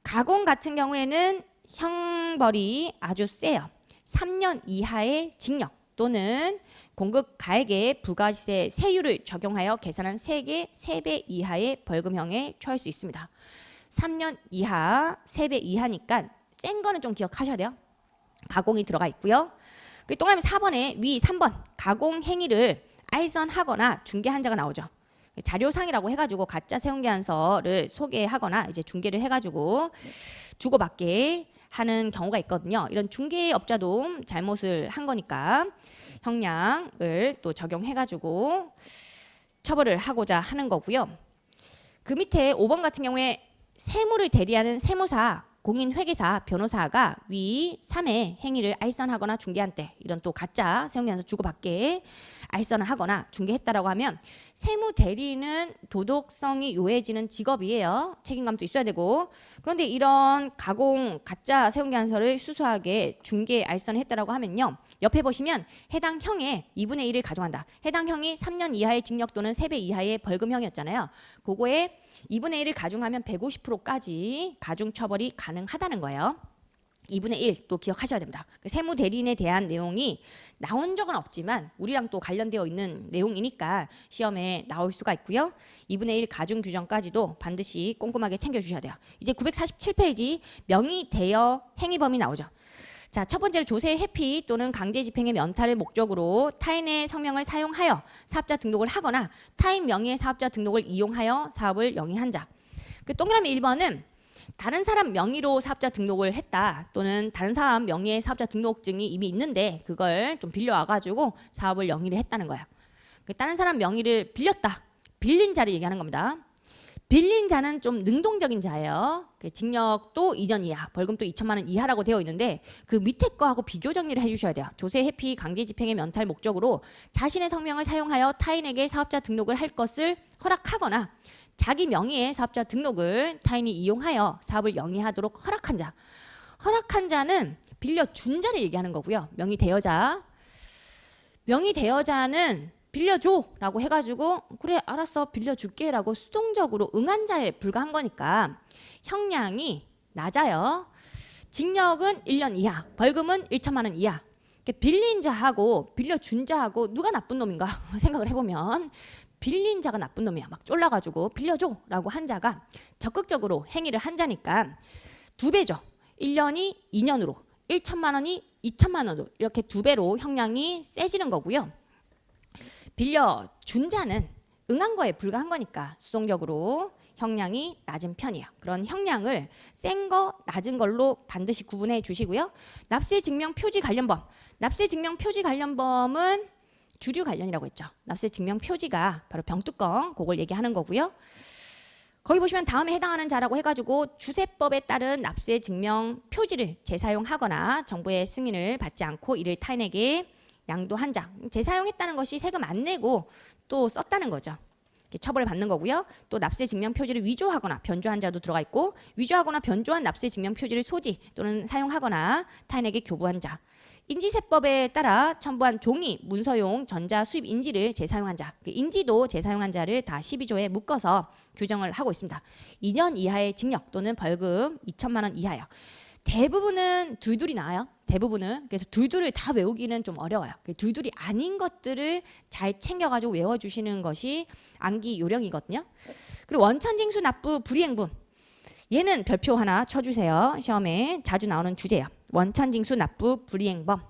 가공 같은 경우에는 형벌이 아주 세요. 3년 이하의 징역 또는 공급 가액에 부가세 세율을 적용하여 계산한 세액의 3배 이하의 벌금형에 처할 수 있습니다. 3년 이하, 3배 이하니까 센 거는 좀 기억하셔야 돼요. 가공이 들어가 있고요. 동그라미 4번에 위 3번 가공 행위를 알선하거나 중개한 자가 나오죠. 자료상이라고 해가지고 가짜 세운계안서를 소개하거나 이제 중개를 해가지고 주고받게 하는 경우가 있거든요. 이런 중개업자도 잘못을 한 거니까 형량을 또 적용해가지고 처벌을 하고자 하는 거고요. 그 밑에 5번 같은 경우에 세무를 대리하는 세무사, 공인회계사, 변호사가 위 3의 행위를 알선하거나 중개한 때, 이런 또 가짜 세운계안서 주고받게 알선을 하거나 중개했다라고 하면 세무 대리는 도덕성이 요해지는 직업이에요. 책임감도 있어야 되고. 그런데 이런 가공 가짜 세운계안서를 수수하게 중개 알선을 했다라고 하면요. 옆에 보시면 해당 형의 2분의 1을 가정한다. 해당 형이 3년 이하의 징역 또는 3배 이하의 벌금형이었잖아요. 그거에 2분의 1을 가중하면 150%까지 가중 처벌이 가능하다는 거예요. 2분의 1 또 기억하셔야 됩니다. 세무 대리인에 대한 내용이 나온 적은 없지만 우리랑 또 관련되어 있는 내용이니까 시험에 나올 수가 있고요. 2분의 1 가중 규정까지도 반드시 꼼꼼하게 챙겨주셔야 돼요. 이제 947페이지 명의 대여 행위 범위 나오죠. 자, 첫 번째로 조세 회피 또는 강제 집행의 면탈을 목적으로 타인의 성명을 사용하여 사업자 등록을 하거나 타인 명의의 사업자 등록을 이용하여 사업을 영위한 자. 그 동그라미 1번은 다른 사람 명의로 사업자 등록을 했다, 또는 다른 사람 명의의 사업자 등록증이 이미 있는데 그걸 좀 빌려와가지고 사업을 영위를 했다는 거예요. 다른 사람 명의를 빌렸다, 빌린 자를 얘기하는 겁니다. 빌린 자는 좀 능동적인 자예요. 징역도 2년 이하, 벌금도 2천만 원 이하라고 되어 있는데 그 밑에 거하고 비교 정리를 해주셔야 돼요. 조세 회피, 강제 집행의 면탈 목적으로 자신의 성명을 사용하여 타인에게 사업자 등록을 할 것을 허락하거나 자기 명의의 사업자 등록을 타인이 이용하여 사업을 영위하도록 허락한 자. 허락한 자는 빌려준 자를 얘기하는 거고요. 명의 대여자. 명의 대여자는 빌려줘 라고 해가지고 그래 알았어 빌려줄게 라고 수동적으로 응한 자에 불과한 거니까 형량이 낮아요. 징역은 1년 이하, 벌금은 1천만 원 이하. 빌린 자하고 빌려준 자하고 누가 나쁜 놈인가 생각을 해보면 빌린 자가 나쁜 놈이야. 막 쫄라가지고 빌려줘 라고 한 자가 적극적으로 행위를 한 자니까 2배죠. 1년이 2년으로, 1천만 원이 2천만 원으로 이렇게 2배로 형량이 세지는 거고요. 빌려준 자는 응한 거에 불과한 거니까 수동적으로 형량이 낮은 편이에요. 그런 형량을 센 거, 낮은 걸로 반드시 구분해 주시고요. 납세증명표지 관련범. 납세증명표지 관련범은 주류 관련이라고 했죠. 납세증명표지가 바로 병뚜껑, 그걸 얘기하는 거고요. 거기 보시면 다음에 해당하는 자라고 해가지고 주세법에 따른 납세증명표지를 재사용하거나 정부의 승인을 받지 않고 이를 타인에게 양도한 자, 재사용했다는 것이 세금 안 내고 또 썼다는 거죠. 처벌을 받는 거고요. 또 납세증명표지를 위조하거나 변조한 자도 들어가 있고, 위조하거나 변조한 납세증명표지를 소지 또는 사용하거나 타인에게 교부한 자, 인지세법에 따라 첨부한 종이, 문서용, 전자, 수입 인지를 재사용한 자, 인지도 재사용한 자를 다 12조에 묶어서 규정을 하고 있습니다. 2년 이하의 징역 또는 벌금 2천만 원 이하요. 대부분은 둘둘이 나와요. 대부분은. 그래서 둘둘을 다 외우기는 좀 어려워요. 둘둘이 아닌 것들을 잘 챙겨가지고 외워주시는 것이 암기 요령이거든요. 그리고 원천징수, 납부, 불이행분. 얘는 별표 하나 쳐주세요. 시험에 자주 나오는 주제예요. 원천징수, 납부, 불이행범.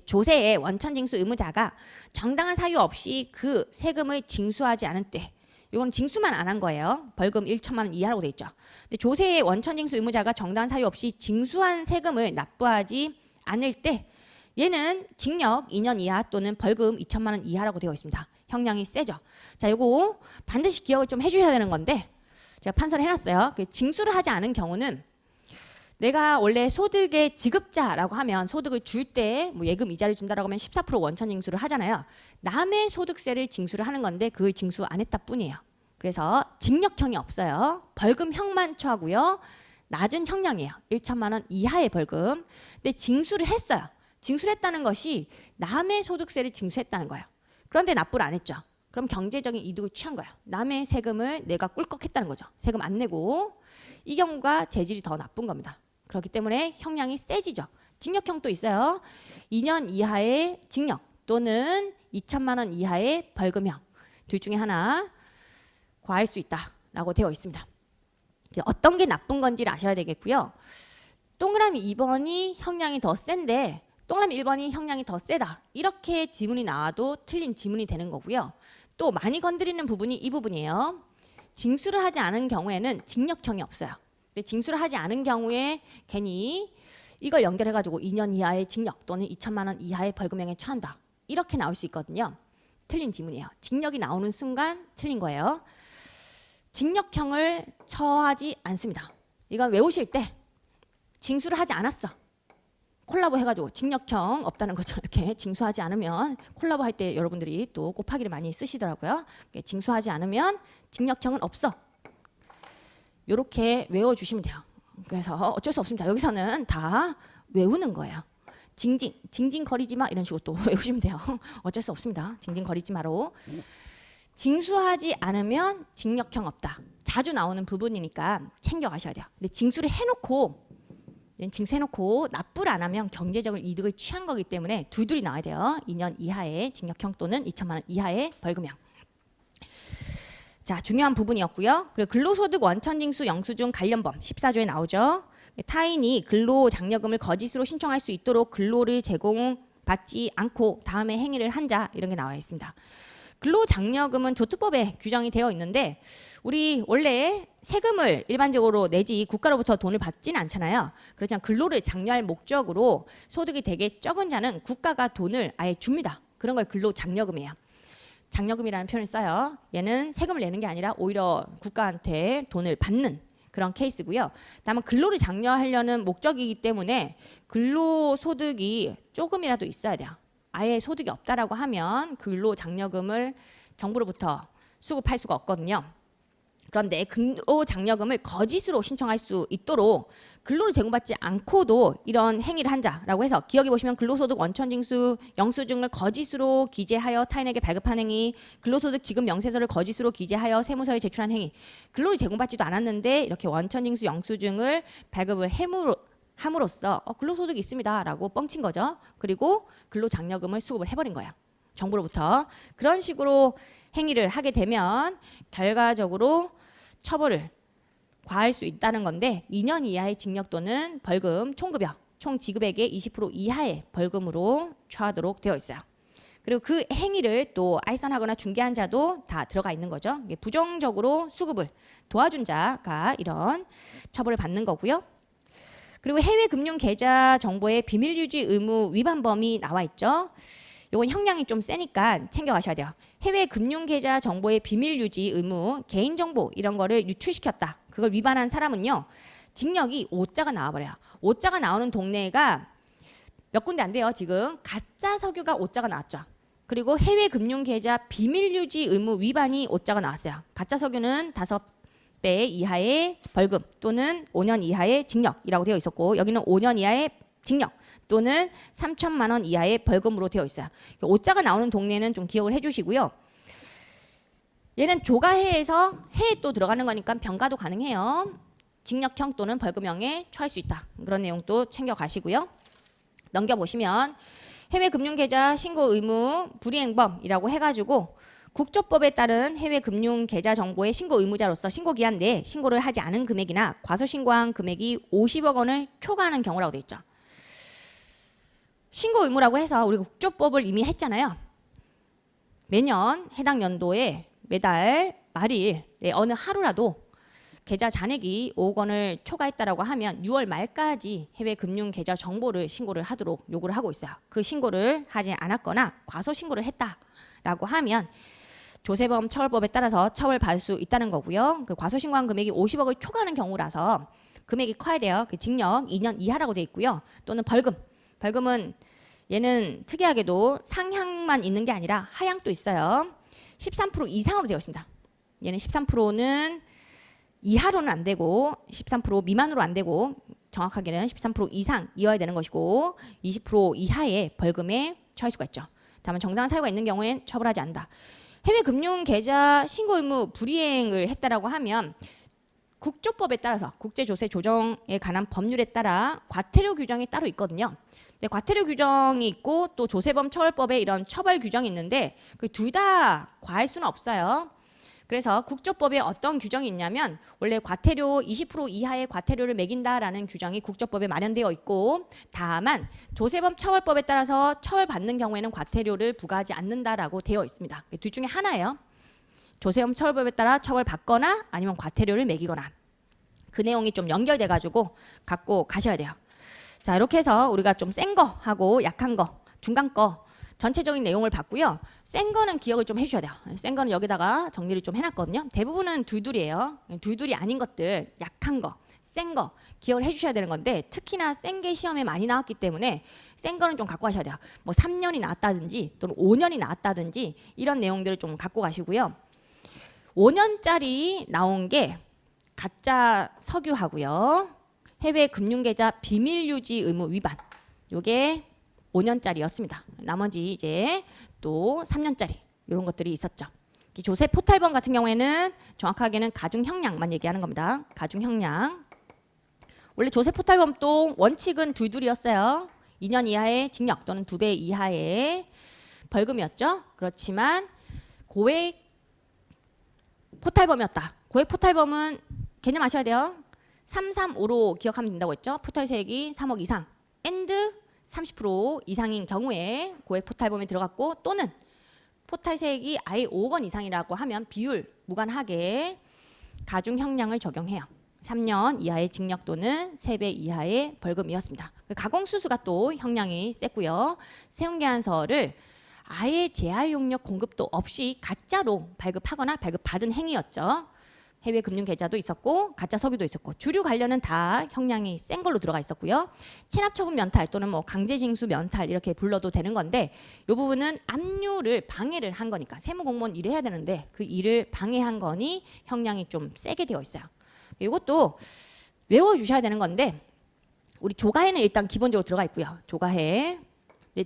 조세의 원천징수 의무자가 정당한 사유 없이 그 세금을 징수하지 않은 때, 이건 징수만 안 한 거예요. 벌금 1천만 원 이하라고 돼 있죠. 근데 조세의 원천징수 의무자가 정당한 사유 없이 징수한 세금을 납부하지 않을 때, 얘는 징역 2년 이하 또는 벌금 2천만 원 이하라고 되어 있습니다. 형량이 세죠. 자, 이거 반드시 기억을 좀 해주셔야 되는 건데, 제가 판서를 해놨어요. 징수를 하지 않은 경우는 내가 원래 소득의 지급자라고 하면 소득을 줄 때 뭐 예금 이자를 준다라고 하면 14% 원천 징수를 하잖아요. 남의 소득세를 징수를 하는 건데 그걸 징수 안 했다 뿐이에요. 그래서 징역형이 없어요. 벌금형만 처하고요. 낮은 형량이에요. 1천만 원 이하의 벌금. 근데 징수를 했어요. 징수를 했다는 것이 남의 소득세를 징수했다는 거예요. 그런데 납부를 안 했죠. 그럼 경제적인 이득을 취한 거예요. 남의 세금을 내가 꿀꺽했다는 거죠. 세금 안 내고. 이 경우가 재질이 더 나쁜 겁니다. 그렇기 때문에 형량이 세지죠. 징역형도 있어요. 2년 이하의 징역 또는 2천만 원 이하의 벌금형. 둘 중에 하나 과할 수 있다라고 되어 있습니다. 어떤 게 나쁜 건지를 아셔야 되겠고요. 동그라미 2번이 형량이 더 센데 동그라미 1번이 형량이 더 세다. 이렇게 지문이 나와도 틀린 지문이 되는 거고요. 또 많이 건드리는 부분이 이 부분이에요. 징수를 하지 않은 경우에는 징역형이 없어요. 근데 징수를 하지 않은 경우에 괜히 이걸 연결해가지고 2년 이하의 징역 또는 2천만 원 이하의 벌금형에 처한다. 이렇게 나올 수 있거든요. 틀린 지문이에요. 징역이 나오는 순간 틀린 거예요. 징역형을 처하지 않습니다. 이건 외우실 때 징수를 하지 않았어. 콜라보 해가지고 징역형 없다는 거죠. 이렇게 징수하지 않으면 콜라보 할 때 여러분들이 또 곱하기를 많이 쓰시더라고요. 징수하지 않으면 징역형은 없어. 이렇게 외워주시면 돼요. 그래서 어쩔 수 없습니다. 여기서는 다 외우는 거예요. 징징거리지 마 이런 식으로 또 외우시면 돼요. 어쩔 수 없습니다. 징징거리지 마로. 징수하지 않으면 징역형 없다. 자주 나오는 부분이니까 챙겨가셔야 돼요. 근데 징수를 해놓고 납부를 안 하면 경제적인 이득을 취한 거기 때문에 둘둘이 나와야 돼요. 2년 이하의 징역형 또는 2천만 원 이하의 벌금형. 자, 중요한 부분이었고요. 그리고 근로소득 원천징수 영수증 관련범 14조에 나오죠. 타인이 근로장려금을 거짓으로 신청할 수 있도록 근로를 제공받지 않고 다음에 행위를 한 자 이런 게 나와 있습니다. 근로장려금은 조특법에 규정이 되어 있는데 우리 원래 세금을 일반적으로 내지 국가로부터 돈을 받지는 않잖아요. 그렇지만 근로를 장려할 목적으로 소득이 되게 적은 자는 국가가 돈을 아예 줍니다. 그런 걸 근로장려금이에요. 장려금이라는 표현을 써요. 얘는 세금을 내는 게 아니라 오히려 국가한테 돈을 받는 그런 케이스고요. 다만 근로를 장려하려는 목적이기 때문에 근로소득이 조금이라도 있어야 돼요. 아예 소득이 없다라고 하면 근로장려금을 정부로부터 수급할 수가 없거든요. 그런데 근로장려금을 거짓으로 신청할 수 있도록 근로를 제공받지 않고도 이런 행위를 한 자라고 해서 기억해 보시면 근로소득 원천징수 영수증을 거짓으로 기재하여 타인에게 발급한 행위, 근로소득 지급 명세서를 거짓으로 기재하여 세무서에 제출한 행위, 근로를 제공받지도 않았는데 이렇게 원천징수 영수증을 발급을 함으로써 근로소득이 있습니다라고 뻥친 거죠. 그리고 근로장려금을 수급을 해버린 거예요. 정부로부터. 그런 식으로 행위를 하게 되면 결과적으로 처벌을 과할 수 있다는 건데 2년 이하의 징역 또는 벌금 총급여, 총 지급액의 20% 이하의 벌금으로 처하도록 되어 있어요. 그리고 그 행위를 또 알선하거나 중개한 자도 다 들어가 있는 거죠. 부정적으로 수급을 도와준 자가 이런 처벌을 받는 거고요. 그리고 해외 금융 계좌 정보의 비밀 유지 의무 위반 범위 나와 있죠. 이건 형량이 좀 세니까 챙겨가셔야 돼요. 해외 금융 계좌 정보의 비밀 유지 의무, 개인 정보 이런 거를 유출시켰다. 그걸 위반한 사람은요. 징역이 5자가 나와버려요. 5자가 나오는 동네가 몇 군데 안 돼요. 지금 가짜 석유가 5자가 나왔죠. 그리고 해외 금융 계좌 비밀 유지 의무 위반이 5자가 나왔어요. 가짜 석유는 5배 이하의 벌금 또는 5년 이하의 징역이라고 되어 있었고 여기는 5년 이하의 징역 또는 3천만 원 이하의 벌금으로 되어 있어요. 오자가 나오는 동네는 좀 기억을 해주시고요. 얘는 조가해에서 해에 또 들어가는 거니까 병가도 가능해요. 징역형 또는 벌금형에 처할 수 있다. 그런 내용도 챙겨가시고요. 넘겨보시면 해외 금융계좌 신고 의무 불이행범이라고 해가지고 국조법에 따른 해외 금융계좌 정보의 신고 의무자로서 신고기한 내에 신고를 하지 않은 금액이나 과소신고한 금액이 50억 원을 초과하는 경우라고 되어 있죠. 신고 의무라고 해서 우리가 국조법을 이미 했잖아요. 매년 해당 연도에 매달 말일 어느 하루라도 계좌 잔액이 5억 원을 초과했다라고 하면 6월 말까지 해외 금융 계좌 정보를 신고를 하도록 요구를 하고 있어요. 그 신고를 하지 않았거나 과소 신고를 했다라고 하면 조세범 처벌법에 따라서 처벌받을 수 있다는 거고요. 그 과소 신고한 금액이 50억을 초과하는 경우라서 금액이 커야 돼요. 그 징역 2년 이하라고 돼 있고요. 또는 벌금. 벌금은 얘는 특이하게도 상향만 있는 게 아니라 하향도 있어요. 13% 이상으로 되어 있습니다. 얘는 13%는 이하로는 안 되고 13% 미만으로 안 되고 정확하게는 13% 이상이어야 되는 것이고 20% 이하의 벌금에 처할 수가 있죠. 다만 정당한 사유가 있는 경우엔 처벌하지 않는다. 해외 금융 계좌 신고 의무 불이행을 했다라고 하면 국조법에 따라서 국제조세 조정에 관한 법률에 따라 과태료 규정이 따로 있거든요. 근데 과태료 규정이 있고 또 조세범 처벌법에 이런 처벌 규정이 있는데 그 둘 다 과할 수는 없어요. 그래서 국조법에 어떤 규정이 있냐면 원래 과태료 20% 이하의 과태료를 매긴다라는 규정이 국조법에 마련되어 있고 다만 조세범 처벌법에 따라서 처벌받는 경우에는 과태료를 부과하지 않는다라고 되어 있습니다. 둘 중에 하나예요. 조세범 처벌법에 따라 처벌받거나 아니면 과태료를 매기거나 그 내용이 좀 연결돼 가지고 갖고 가셔야 돼요. 자, 이렇게 해서 우리가 좀 센 거 하고 약한 거, 중간 거 전체적인 내용을 봤고요. 센 거는 기억을 좀 해주셔야 돼요. 센 거는 여기다가 정리를 좀 해놨거든요. 대부분은 둘둘이에요. 둘둘이 아닌 것들, 약한 거, 센 거 기억을 해주셔야 되는 건데 특히나 센 게 시험에 많이 나왔기 때문에 센 거는 좀 갖고 가셔야 돼요. 뭐 3년이 나왔다든지 또는 5년이 나왔다든지 이런 내용들을 좀 갖고 가시고요. 5년짜리 나온 게 가짜 석유하고요. 해외 금융계좌 비밀유지 의무 위반. 요게 5년짜리였습니다. 나머지 이제 또 3년짜리 이런 것들이 있었죠. 조세 포탈범 같은 경우에는 정확하게는 가중형량만 얘기하는 겁니다. 가중형량. 원래 조세 포탈범도 원칙은 둘둘이었어요. 2년 이하의 징역 또는 2배 이하의 벌금이었죠. 그렇지만 고액 포탈범이었다. 고액 포탈범은 개념 아셔야 돼요. 335로 기억하면 된다고 했죠. 포탈 세액이 3억 이상 and 30% 이상인 경우에 고액 포탈범에 들어갔고 또는 포탈 세액이 아예 5억 원 이상이라고 하면 비율 무관하게 가중형량을 적용해요. 3년 이하의 징역 또는 3배 이하의 벌금이었습니다. 가공수수가 또 형량이 셌고요. 세운계안서를 아예 재활용력 공급도 없이 가짜로 발급하거나 발급받은 행위였죠. 해외 금융 계좌도 있었고 가짜 석유도 있었고 주류 관련은 다 형량이 센 걸로 들어가 있었고요. 체납처분 면탈 또는 뭐 강제징수 면탈 이렇게 불러도 되는 건데 이 부분은 압류를 방해를 한 거니까 세무공무원 일을 해야 되는데 그 일을 방해한 거니 형량이 좀 세게 되어 있어요. 이것도 외워주셔야 되는 건데 우리 조가해는 일단 기본적으로 들어가 있고요. 조가해.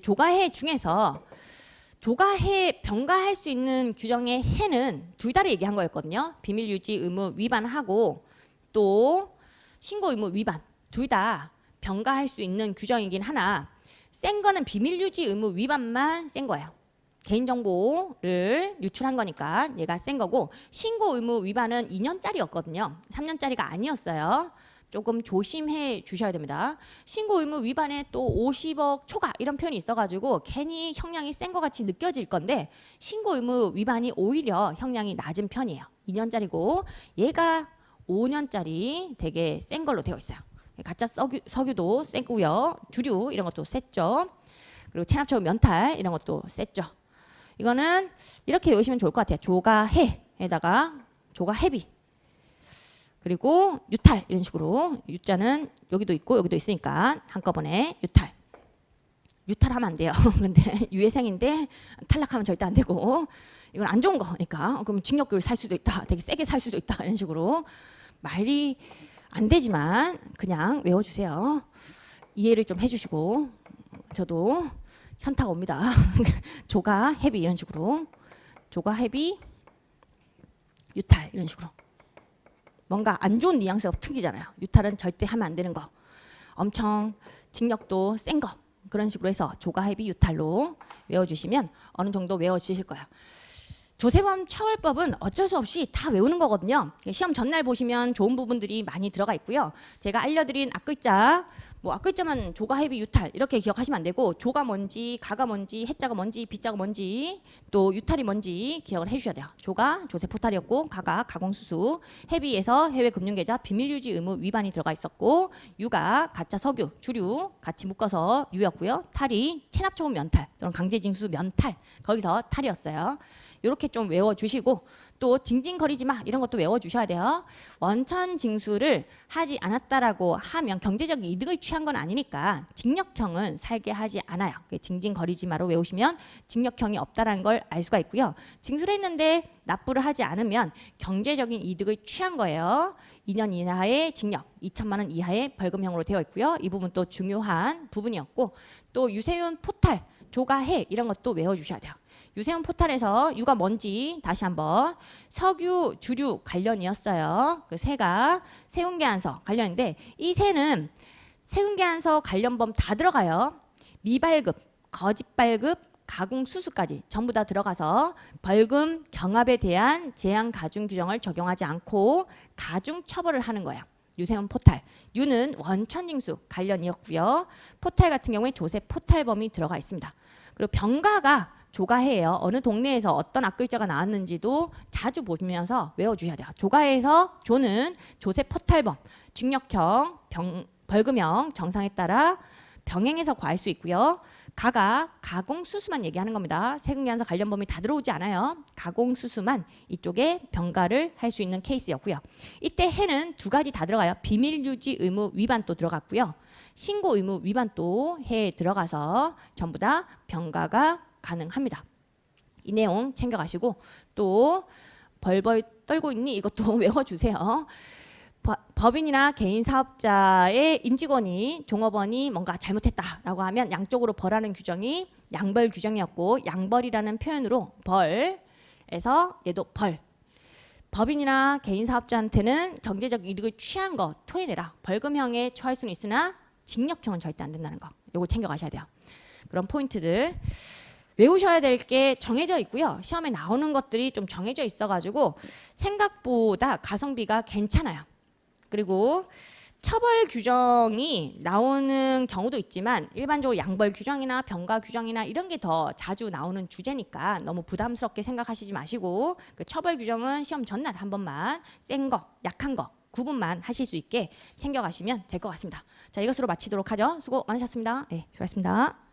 조가해 중에서 조가해 병가할 수 있는 규정의 해는 둘 다를 얘기한 거였거든요. 비밀유지 의무 위반하고 또 신고 의무 위반 둘 다 병가할 수 있는 규정이긴 하나 센 거는 비밀유지 의무 위반만 센 거예요. 개인정보를 유출한 거니까 얘가 센 거고 신고 의무 위반은 2년짜리였거든요. 3년짜리가 아니었어요. 조금 조심해 주셔야 됩니다. 신고 의무 위반에 또 50억 초과 이런 표현이 있어가지고 괜히 형량이 센 것 같이 느껴질 건데 신고 의무 위반이 오히려 형량이 낮은 편이에요. 2년짜리고 얘가 5년짜리 되게 센 걸로 되어 있어요. 가짜 석유도 세고요. 주류 이런 것도 셌죠. 그리고 체납처분 면탈 이런 것도 셌죠. 이거는 이렇게 외우시면 좋을 것 같아요. 조가해에다가 조가해비 그리고 유탈 이런 식으로 유자는 여기도 있고 여기도 있으니까 한꺼번에 유탈하면 안 돼요. 근데 유해생인데 탈락하면 절대 안 되고 이건 안 좋은 거니까 그럼 징역을 살 수도 있다. 되게 세게 살 수도 있다. 이런 식으로 말이 안 되지만 그냥 외워주세요. 이해를 좀 해주시고 저도 현타가 옵니다. 조가, 헤비 이런 식으로 조가, 헤비, 유탈 이런 식으로 뭔가 안 좋은 뉘앙스가 튕기잖아요. 유탈은 절대 하면 안 되는 거. 엄청 징력도 센 거. 그런 식으로 해서 조가, 헤비, 유탈로 외워주시면 어느 정도 외워지실 거예요. 조세범 처벌법은 어쩔 수 없이 다 외우는 거거든요. 시험 전날 보시면 좋은 부분들이 많이 들어가 있고요. 제가 알려드린 앞글자, 뭐 앞글자만 조가, 헤비, 유탈 이렇게 기억하시면 안 되고 조가 뭔지, 가가 뭔지, 해자가 뭔지, 비자가 뭔지, 또 유탈이 뭔지 기억을 해주셔야 돼요. 조가 조세 포탈이었고, 가가 가공수수, 헤비에서 해외 금융계좌 비밀유지 의무 위반이 들어가 있었고, 유가 가짜 석유, 주류 같이 묶어서 유였고요. 탈이 체납처분 면탈 또는 강제징수 면탈, 거기서 탈이었어요. 이렇게 좀 외워주시고, 또 징징거리지 마 이런 것도 외워주셔야 돼요. 원천 징수를 하지 않았다라고 하면 경제적 이득을 취한 건 아니니까 징역형은 살게 하지 않아요. 징징거리지 마로 외우시면 징역형이 없다라는 걸 알 수가 있고요. 징수를 했는데 납부를 하지 않으면 경제적인 이득을 취한 거예요. 2년 이하의 징역, 2천만 원 이하의 벌금형으로 되어 있고요. 이 부분 또 중요한 부분이었고, 또 유세윤 포탈, 조가해 이런 것도 외워주셔야 돼요. 유세윤 포탈에서 유가 뭔지 다시 한번, 석유, 주류 관련이었어요. 그 세가 세운계안서 관련인데, 이 세는 세운계안서 관련범 다 들어가요. 미발급, 거짓발급, 가공수수까지 전부 다 들어가서 벌금, 경합에 대한 제한 가중 규정을 적용하지 않고 가중 처벌을 하는 거예요. 유세윤 포탈. 유는 원천징수 관련이었고요. 포탈 같은 경우에 조세 포탈범이 들어가 있습니다. 그리고 병가가 조가해예요. 어느 동네에서 어떤 앞글자가 나왔는지도 자주 보시면서 외워주셔야 돼요. 조가해에서 조는 조세 포탈범, 징역형, 벌금형 정상에 따라 병행해서 과할 수 있고요. 가가 가공수수만 얘기하는 겁니다. 세금계산서 관련 범위 다 들어오지 않아요. 가공수수만 이쪽에 병가를 할 수 있는 케이스였고요. 이때 해는 두 가지 다 들어가요. 비밀유지 의무 위반도 들어갔고요. 신고 의무 위반도 해에 들어가서 전부 다 병가가 가능합니다. 이 내용 챙겨가시고, 또 벌벌 떨고 있니? 이것도 외워주세요. 법인이나 개인 사업자의 임직원이, 종업원이 뭔가 잘못했다라고 하면 양쪽으로 벌하는 규정이 양벌 규정이었고, 양벌이라는 표현으로 벌에서 얘도 벌. 법인이나 개인 사업자한테는 경제적 이득을 취한 거 토해내라. 벌금형에 처할 수는 있으나 징역형은 절대 안 된다는 거. 요거 챙겨가셔야 돼요. 그런 포인트들 외우셔야 될 게 정해져 있고요. 시험에 나오는 것들이 좀 정해져 있어가지고 생각보다 가성비가 괜찮아요. 그리고 처벌 규정이 나오는 경우도 있지만 일반적으로 양벌 규정이나 병가 규정이나 이런 게 더 자주 나오는 주제니까 너무 부담스럽게 생각하시지 마시고, 그 처벌 규정은 시험 전날 한 번만 센 거, 약한 거 구분만 하실 수 있게 챙겨가시면 될 것 같습니다. 자, 이것으로 마치도록 하죠. 수고 많으셨습니다. 네, 수고하셨습니다.